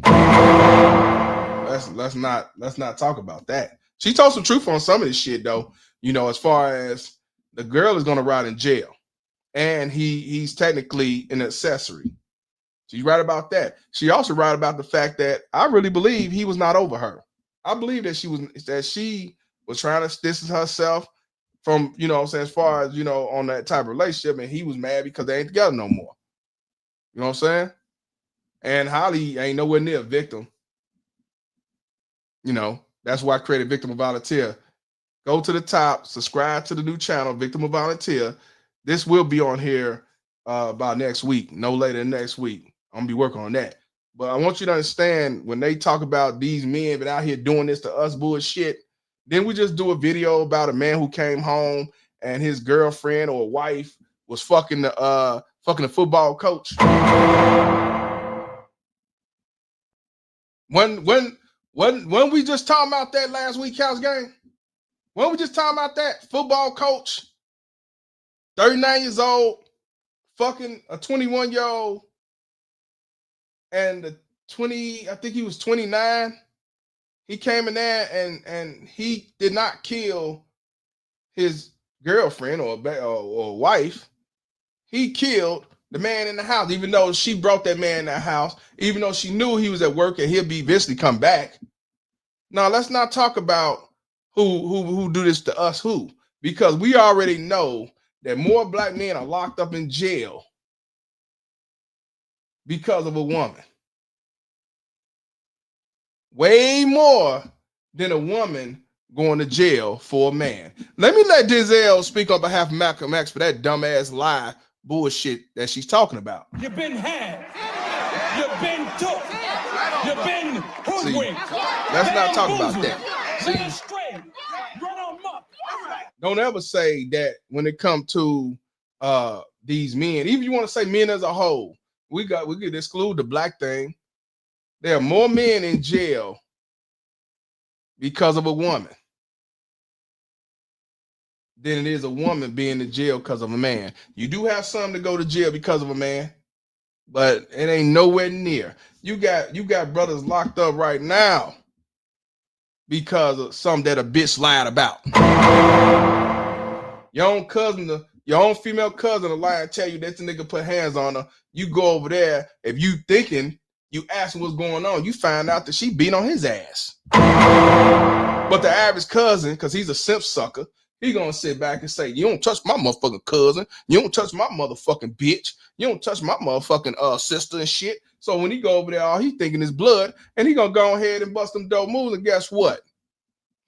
Let's not talk about that. She told some truth on some of this shit though. As far as the girl is gonna rot in jail, and he's technically an accessory. She's right about that. She also right about the fact that I really believe he was not over her. I believe that she was trying to distance herself from, as far as, on that type of relationship, and he was mad because they ain't together no more. You know what I'm saying? And Holly ain't nowhere near a victim. That's why I created Victim of Volunteer. Go to the top, subscribe to the new channel, Victim of Volunteer. This will be on here by next week, no later than next week. I'm gonna be working on that. But I want you to understand, when they talk about these men been out here doing this to us bullshit, then we just do a video about a man who came home and his girlfriend or wife was fucking the football coach. When we just talking about that last week house game? When we just talking about that football coach, 39 years old, fucking a 21-year-old, and the 20, I think he was 29. He came in there and he did not kill his girlfriend or wife. He killed the man in the house, even though she brought that man in the house, even though she knew he was at work and he'll be eventually come back. Now, let's not talk about who do this to us, because we already know that more black men are locked up in jail because of a woman. Way more than a woman going to jail for a man. Let me let Denzel speak on behalf of Malcolm X for that dumbass lie bullshit that she's talking about. You've been had. You've been took. You've been hoodwinked. Let's not talk about that. Don't ever say that when it comes to these men. Even if you want to say men as a whole, we could exclude the black thing. There are more men in jail because of a woman than it is a woman being in jail because of a man. You do have some to go to jail because of a man, but it ain't nowhere near. You got brothers locked up right now because of something that a bitch lied about. Your own female cousin will lie and tell you that the nigga put hands on her. You go over there, if you thinking, you ask him what's going on, you find out that she beat on his ass. But the average cousin, because he's a simp sucker, he gonna sit back and say, you don't touch my motherfucking cousin, you don't touch my motherfucking bitch, you don't touch my motherfucking sister and shit. So when he go over there, all he thinking is blood, and he gonna go ahead and bust them dope moves, and guess what?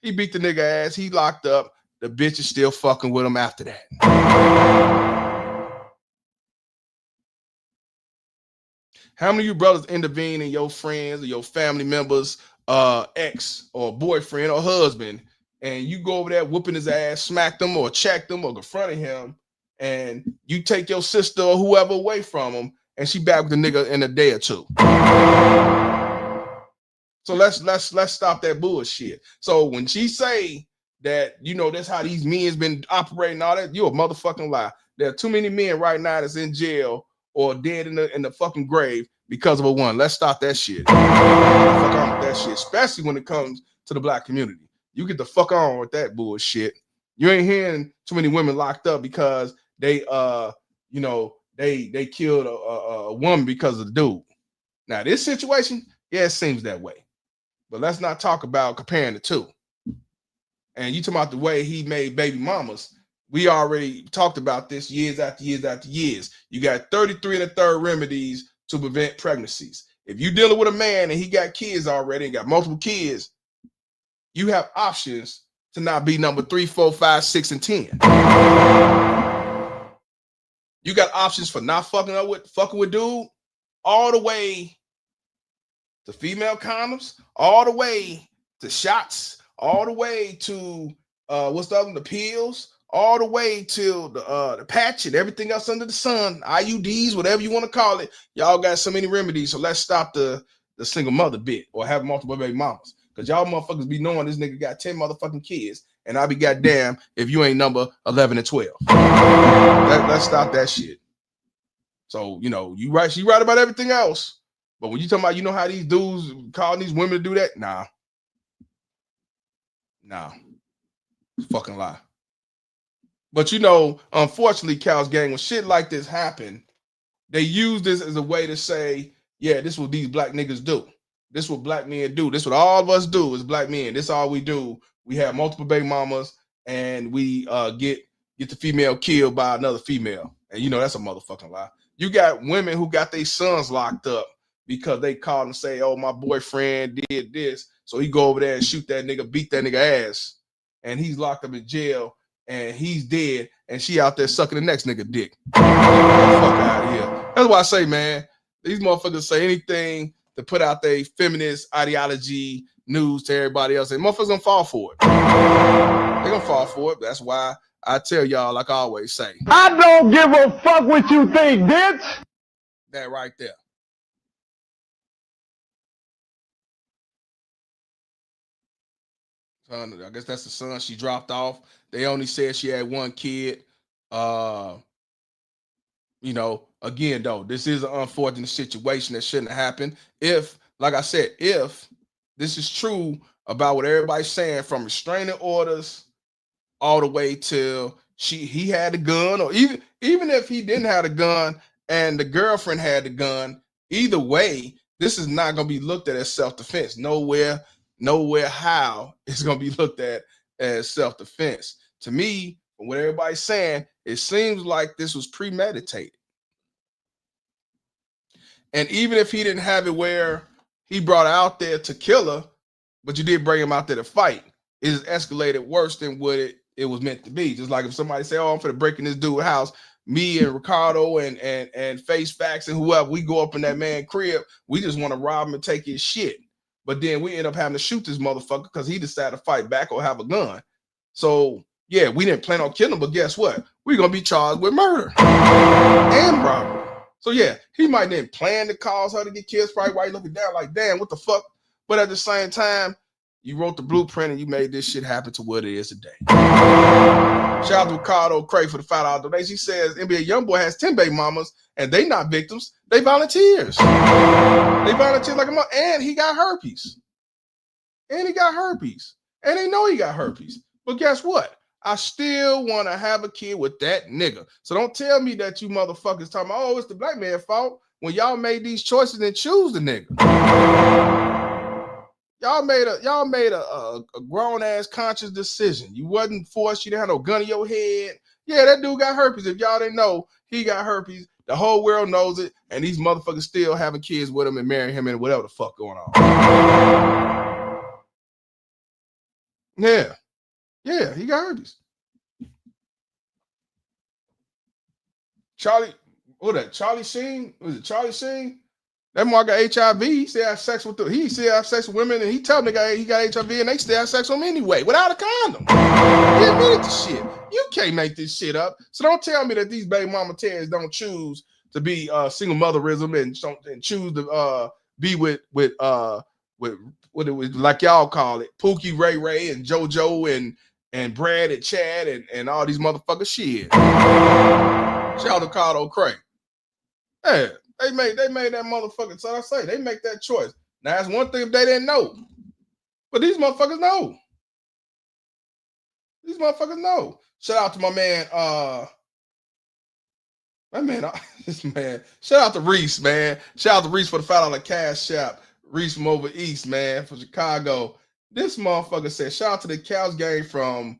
He beat the nigga ass, he locked up, the bitch is still fucking with him after that. How many of you brothers intervene in your friends or your family members' ex or boyfriend or husband and you go over there whooping his ass, smack them or check them or confronting him, and you take your sister or whoever away from him, and she back with the nigga in a day or two. So let's stop that bullshit. So when she say that, you know, that's how these men's been operating, all that, you a motherfucking lie. There are too many men right now that's in jail or dead in the fucking grave because of a woman. Let's stop that shit. Fuck on with that shit, especially when it comes to the black community. You get the fuck on with that bullshit. You ain't hearing too many women locked up because they you know, they killed a woman because of the dude. Now this situation, yeah, it seems that way. But let's not talk about comparing the two. And you talking about the way he made baby mamas. We already talked about this years after years after years. You got 33 and a third remedies to prevent pregnancies. If you're dealing with a man and he got kids already and got multiple kids, you have options to not be number 3, 4, 5, 6, and 10. You got options for not fucking with dude, all the way to female condoms, all the way to shots, all the way to the pills, all the way to the patch and everything else under the sun, IUDs, whatever you want to call it. Y'all got so many remedies. So let's stop the single mother bit or have multiple baby mamas. Because y'all motherfuckers be knowing this nigga got 10 motherfucking kids. And I'll be goddamn if you ain't number 11 and 12. Let's stop that shit. So, you know, you right, she right about everything else. But when you talking about, you know how these dudes calling these women to do that? Nah. Fucking lie. But you know, unfortunately, Cal's gang, when shit like this happen, they use this as a way to say, yeah, this is what these black niggas do. This is what black men do. This is what all of us do as black men. This is all we do. We have multiple baby mamas and we get the female killed by another female. And you know, that's a motherfucking lie. You got women who got their sons locked up because they call and say, oh, my boyfriend did this. So he go over there and shoot that nigga, beat that nigga ass. And he's locked up in jail and he's dead. And she out there sucking the next nigga dick. Get the fuck out of here. That's why I say, man, these motherfuckers say anything to put out their feminist ideology news to everybody else. And motherfuckers gonna fall for it. They're gonna fall for it. That's why I tell y'all, like I always say, I don't give a fuck what you think, bitch. That right there. I guess that's the son she dropped off. They only said she had one kid. You know, again, though, this is an unfortunate situation that shouldn't have happened. If, like I said, if this is true about what everybody's saying, from restraining orders all the way till he had a gun, or even if he didn't have a gun and the girlfriend had the gun, either way, this is not going to be looked at as self-defense. Nowhere how it's going to be looked at as self-defense. To me, from what everybody's saying, it seems like this was premeditated. And even if he didn't have it where he brought her out there to kill her, but you did bring him out there to fight, it has escalated worse than what it was meant to be. Just like if somebody say, oh, I'm finna break in this dude's house, me and Ricardo and Face Facts and whoever, we go up in that man's crib, we just want to rob him and take his shit. But then we end up having to shoot this motherfucker because he decided to fight back or have a gun. So yeah, we didn't plan on killing him, but guess what? We're gonna be charged with murder and robbery. So yeah, he might didn't plan to cause her to get killed. Probably why you looking down like, damn, what the fuck? But at the same time, you wrote the blueprint and you made this shit happen to what it is today. Shout out to Ricardo Craig for the $5 donation. He says NBA YoungBoy has 10 baby mamas and they not victims, they volunteers. They volunteer like a mother, and he got herpes. And they know he got herpes. But guess what? I still want to have a kid with that nigga. So don't tell me that you motherfuckers talking about, oh, it's the black man's fault when y'all made these choices and choose the nigga. Y'all made a grown ass conscious decision. You wasn't forced. You didn't have no gun in your head. Yeah, that dude got herpes. If y'all didn't know, he got herpes. The whole world knows it, and these motherfuckers still having kids with him and marrying him and whatever the fuck going on. Yeah, he got herpes. Charlie Sheen? Was it Charlie Sheen? That boy got HIV. He still have sex with women, and he tell nigga he got HIV, and they still have sex with him anyway without a condom. He admitted to shit. You can't make this shit up. So don't tell me that these baby mama Terrors don't choose to be single motherism and choose to be with what it was like y'all call it, Pookie, Ray Ray, and JoJo and Brad and Chad and all these motherfuckers shit. Shout out to Carl O'Cray. Yeah. They made that motherfucker. So I say they make that choice. Now that's one thing if they didn't know, but these motherfuckers know. These motherfuckers know. Shout out to my man. This man. Shout out to Reese, man. Shout out to Reese for the $5 cash app. Reese from over east, man, from Chicago. This motherfucker said, shout out to the Cows gang from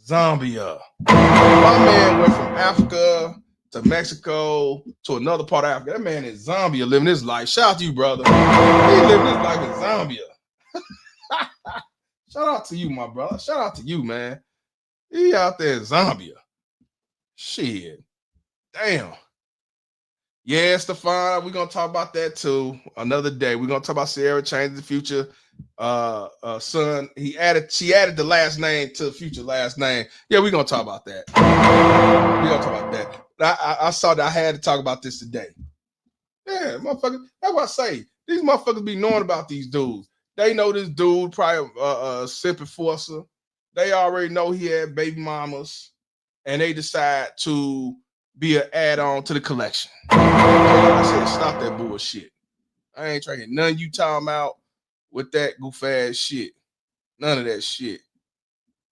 Zambia. My man went from Africa to Mexico to another part of Africa. That man in Zambia living his life. Shout out to you, brother. He living his life in Zambia. Shout out to you, my brother. Shout out to you, man. He out there in Zambia. Shit. Damn. Yeah, Stefan, we're gonna talk about that too another day. We're gonna talk about Sierra changing the future. Son, she added the last name to the future last name. Yeah, we're gonna talk about that. We're gonna talk about that. I saw that I had to talk about this today. Yeah, motherfucker. That's what I say. These motherfuckers be knowing about these dudes. They know this dude probably simp enforcer. They already know he had baby mamas, and they decide to be an add-on to the collection. So like I said, stop that bullshit. I ain't trying to get none of you talking about with that goof ass shit. None of that shit.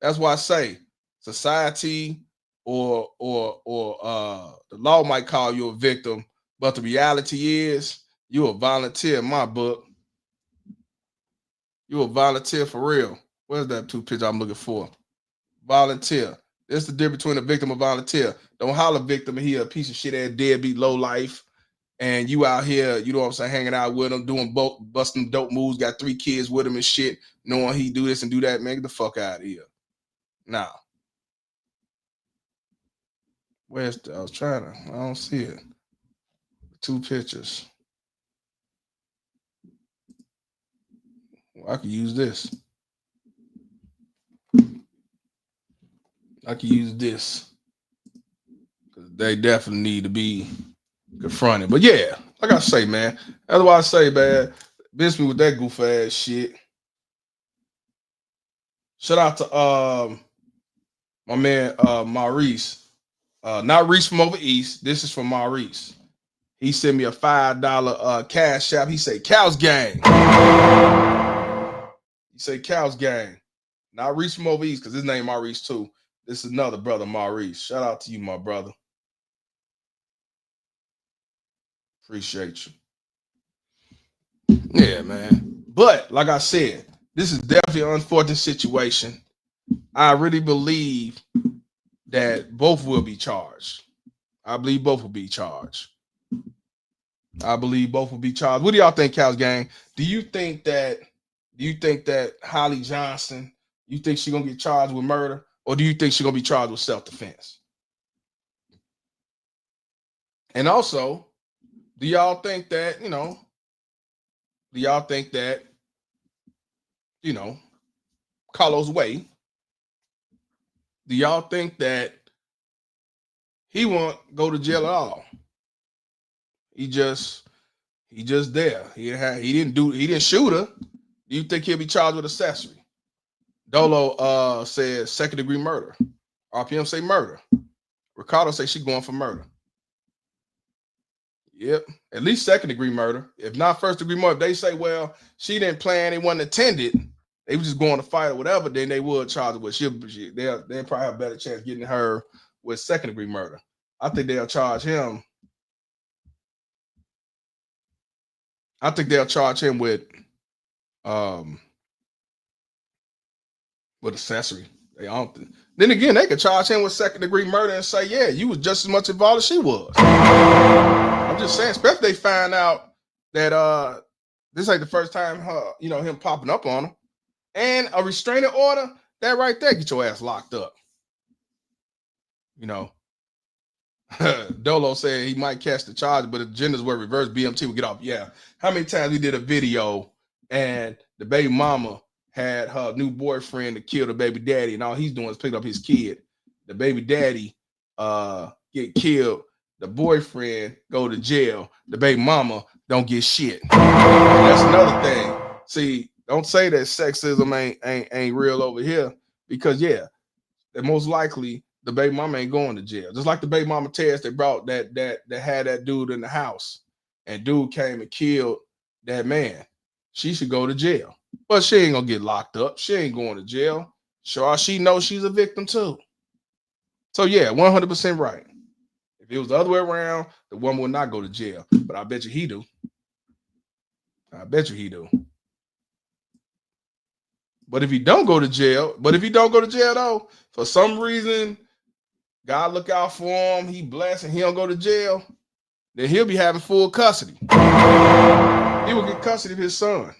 That's why I say society or the law might call you a victim, but the reality is you a volunteer in my book. You a volunteer for real. Where's that two picture I'm looking for? Volunteer. That's the difference between a victim and volunteer. Don't holler victim and he a piece of shit ass deadbeat low life. And you out here, you know what I'm saying, hanging out with him, doing busting dope moves, got 3 kids with him and shit, knowing he do this and do that, man, get the fuck out of here. Now. Where's I was trying to, I don't see it. 2 pictures. Well, I could use this. I could use this. Because they definitely need to be confronted. But yeah, like I say, man. That's why I say, man, miss me with that goof ass shit. Shout out to my man Maurice. Not Reese from over east. This is from Maurice. He sent me a $5 cash app. He say Cows Gang. He say Cows Gang. Not Reese from over east, because his name Maurice too. This is another brother, Maurice. Shout out to you, my brother. Appreciate you. Yeah, man. But like I said, this is definitely an unfortunate situation. I really believe that both will be charged. I believe both will be charged. What do y'all think, Cows Gang? Do you think that Holly Johnson, you think she's gonna get charged with murder, or do you think she's gonna be charged with self-defense? And also, do y'all think that, Carlos Way, do y'all think that he won't go to jail at all? He just there. He didn't shoot her. Do you think he'll be charged with accessory? Dolo says 2nd-degree murder. RPM say murder. Ricardo say she going for murder. Yep, at least 2nd-degree murder. If not 1st-degree murder, if they say, well, she didn't plan, it wasn't intended, they were just going to fight or whatever, then they would charge her with. They'll probably have a better chance getting her with 2nd-degree murder. I think they'll charge him. I think they'll charge him with accessory. Then again, they could charge him with 2nd-degree murder and say, yeah, you was just as much involved as she was. I'm just saying, especially if they find out that this ain't the first time him popping up on her. And a restraining order, that right there, get your ass locked up. Dolo said he might catch the charge, but if genders were reversed, BMT would get off. Yeah. How many times we did a video and the baby mama had her new boyfriend to kill the baby daddy, and all he's doing is picking up his kid. The baby daddy get killed. The boyfriend go to jail. The baby mama don't get shit. That's another thing. See, don't say that sexism ain't real over here, because yeah, that most likely the baby mama ain't going to jail. Just like the baby mama test they brought that had that dude in the house, and dude came and killed that man. She should go to jail, but she ain't gonna get locked up. She ain't going to jail. Sure, she knows she's a victim too. So yeah, 100% right. If it was the other way around, the woman would not go to jail. But I bet you he do. I bet you he do. But if he don't go to jail, though, for some reason, God look out for him, he blessed, and he don't go to jail, then he'll be having full custody. He will get custody of his son.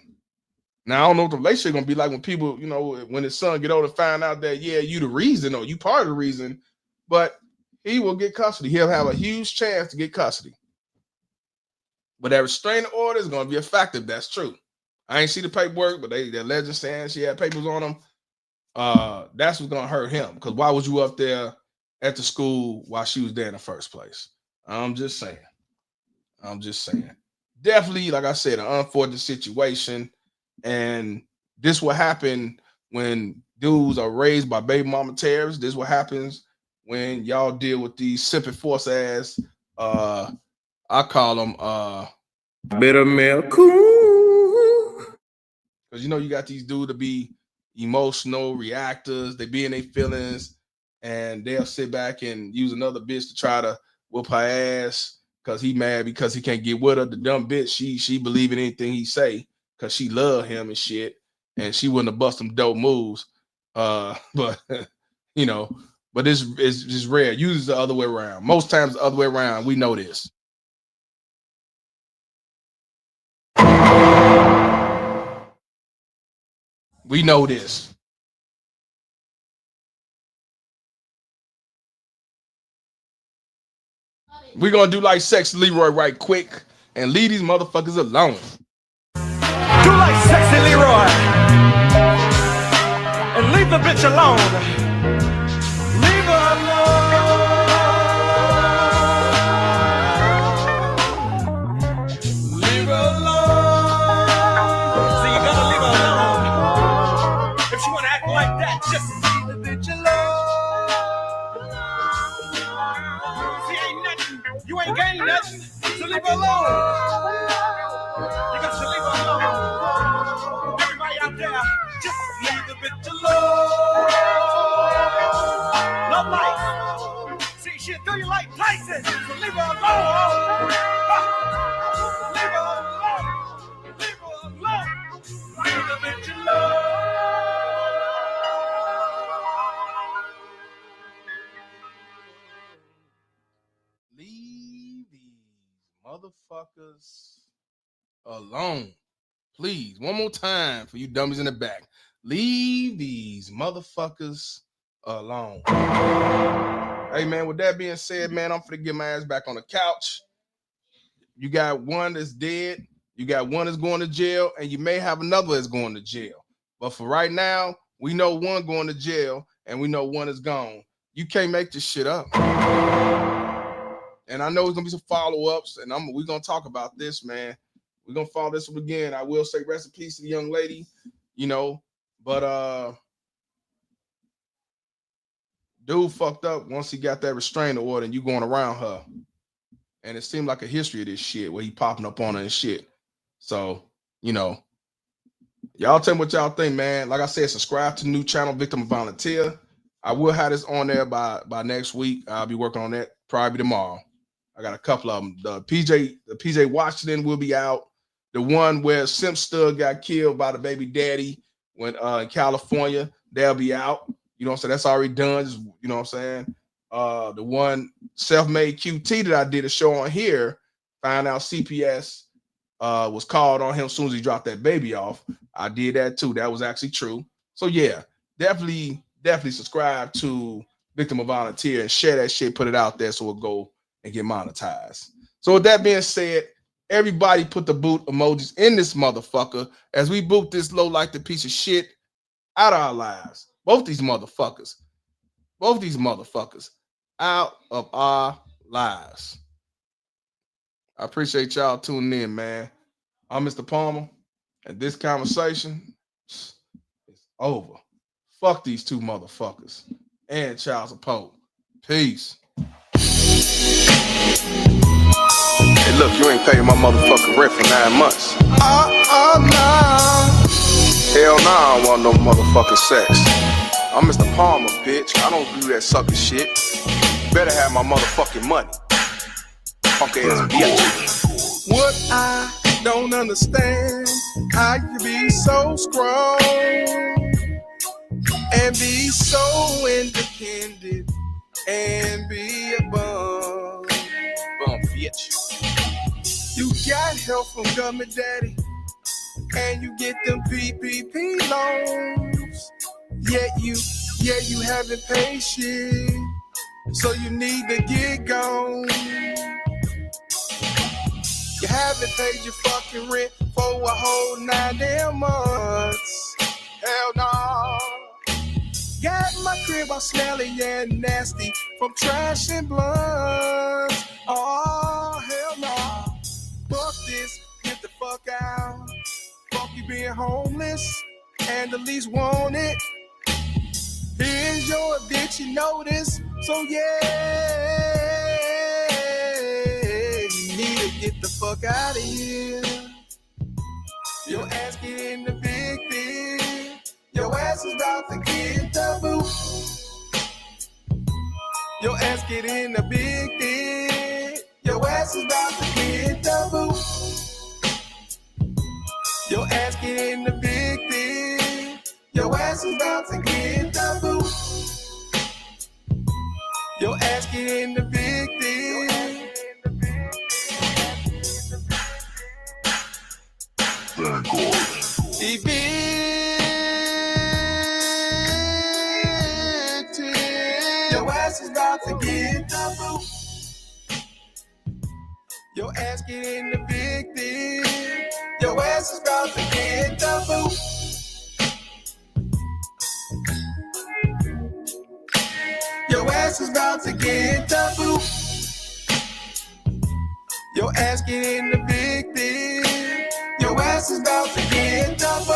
Now, I don't know what the relationship gonna be like when people, when his son get older, find out that, yeah, you the reason, or you part of the reason, but he will get custody. He'll have a huge chance to get custody. But that restraining order is gonna be effective. That's true. I ain't see the paperwork, but they're legend saying she had papers on him. That's what's gonna hurt him. Because why was you up there at the school while she was there in the first place? I'm just saying. Definitely, like I said, an unfortunate situation. And this will happen when dudes are raised by baby mama terrorists. This what happens when y'all deal with these simping force ass. I call them Better male cool. Because you got these dudes to be emotional reactors. They be in their feelings, and they'll sit back and use another bitch to try to whoop her ass because he mad because he can't get with her. The dumb bitch, she believe in anything he say because she love him and shit, and she wouldn't have bust them dope moves. But but it's just rare. Usually the other way around. Most times the other way around. We know this. We know this. We're gonna do like Sexy Leroy right quick and leave these motherfuckers alone. Do like Sexy Leroy and leave the bitch alone. Leave her alone. Leave her alone. See, you gotta leave her alone. If she wanna act like that, just leave the bitch alone. See, ain't nothing. You ain't gaining nothing, so leave her alone. You got to leave her alone. Everybody out there, just leave the bitch alone. Love life. See, she'll do you like Tyson, so leave her alone. Leave her alone. Leave her alone. Leave the bitch alone. Leave these motherfuckers alone. Please, one more time for you dummies in the back. Leave these motherfuckers alone. Hey, man, with that being said, man, I'm finna get my ass back on the couch. You got one that's dead. You got one that's going to jail, and you may have another that's going to jail. But for right now, we know one going to jail, and we know one is gone. You can't make this shit up. And I know there's gonna be some follow-ups, and we're gonna talk about this, man. We're gonna follow this one again. I will say rest in peace to the young lady, but dude fucked up once he got that restraining order and you going around her. And it seemed like a history of this shit where he popping up on her and shit. So, y'all tell me what y'all think, man. Like I said, subscribe to the new channel, Victim of Volunteer. I will have this on there by next week. I'll be working on that probably tomorrow. I got a couple of them. The PJ Washington will be out. The one where Simp Stud got killed by the baby daddy when in California, they'll be out. So that's already done. Just, you know what I'm saying? The one Self-Made QT that I did a show on here, found out CPS was called on him as soon as he dropped that baby off. I did that too. That was actually true. So yeah, definitely subscribe to Victim of Volunteer and share that shit, put it out there so it'll go and get monetized. So with that being said, everybody put the boot emojis in this motherfucker as we boot this low like the piece of shit out of our lives. Both these motherfuckers out of our lives. I appreciate y'all tuning in, man. I'm Mr. Palmer, and this conversation is over. Fuck these two motherfuckers and child support. Peace. Hey, look, you ain't paying my motherfucking rent for 9 months. Nah. Hell nah, I don't want no motherfucking sex. I'm Mr. Palmer, bitch. I don't do that sucker shit. Better have my motherfucking money. Punk ass bitch. What I don't understand, how you be so strong and be so independent and be a bum. Bum bitch. You got help from government daddy and you get them PPP loans. Yet you haven't paid shit, so you need to get gone. You haven't paid your fucking rent for a whole 9 damn months. Hell no. Got my crib all smelly and nasty from trash and blunts. Oh, hell no. Fuck this, get the fuck out. Fuck you being homeless and the least wanted. Here's your addiction notice, so yeah, you need to get the fuck out of here. Your ass get in the big thing. Your ass is about to get the boot. Your ass get in the big thing. Your ass is about to get the boot. Your ass get in the big thing. Your ass is about to get the boot. Your ass get in the big thing. Evicted. Your ass is about to get the boot. Your ass get in the big thing. Your ass is about to get the boot. Your ass is about to get the boot. Your ass get in the big thing. Your ass is about to get the boot.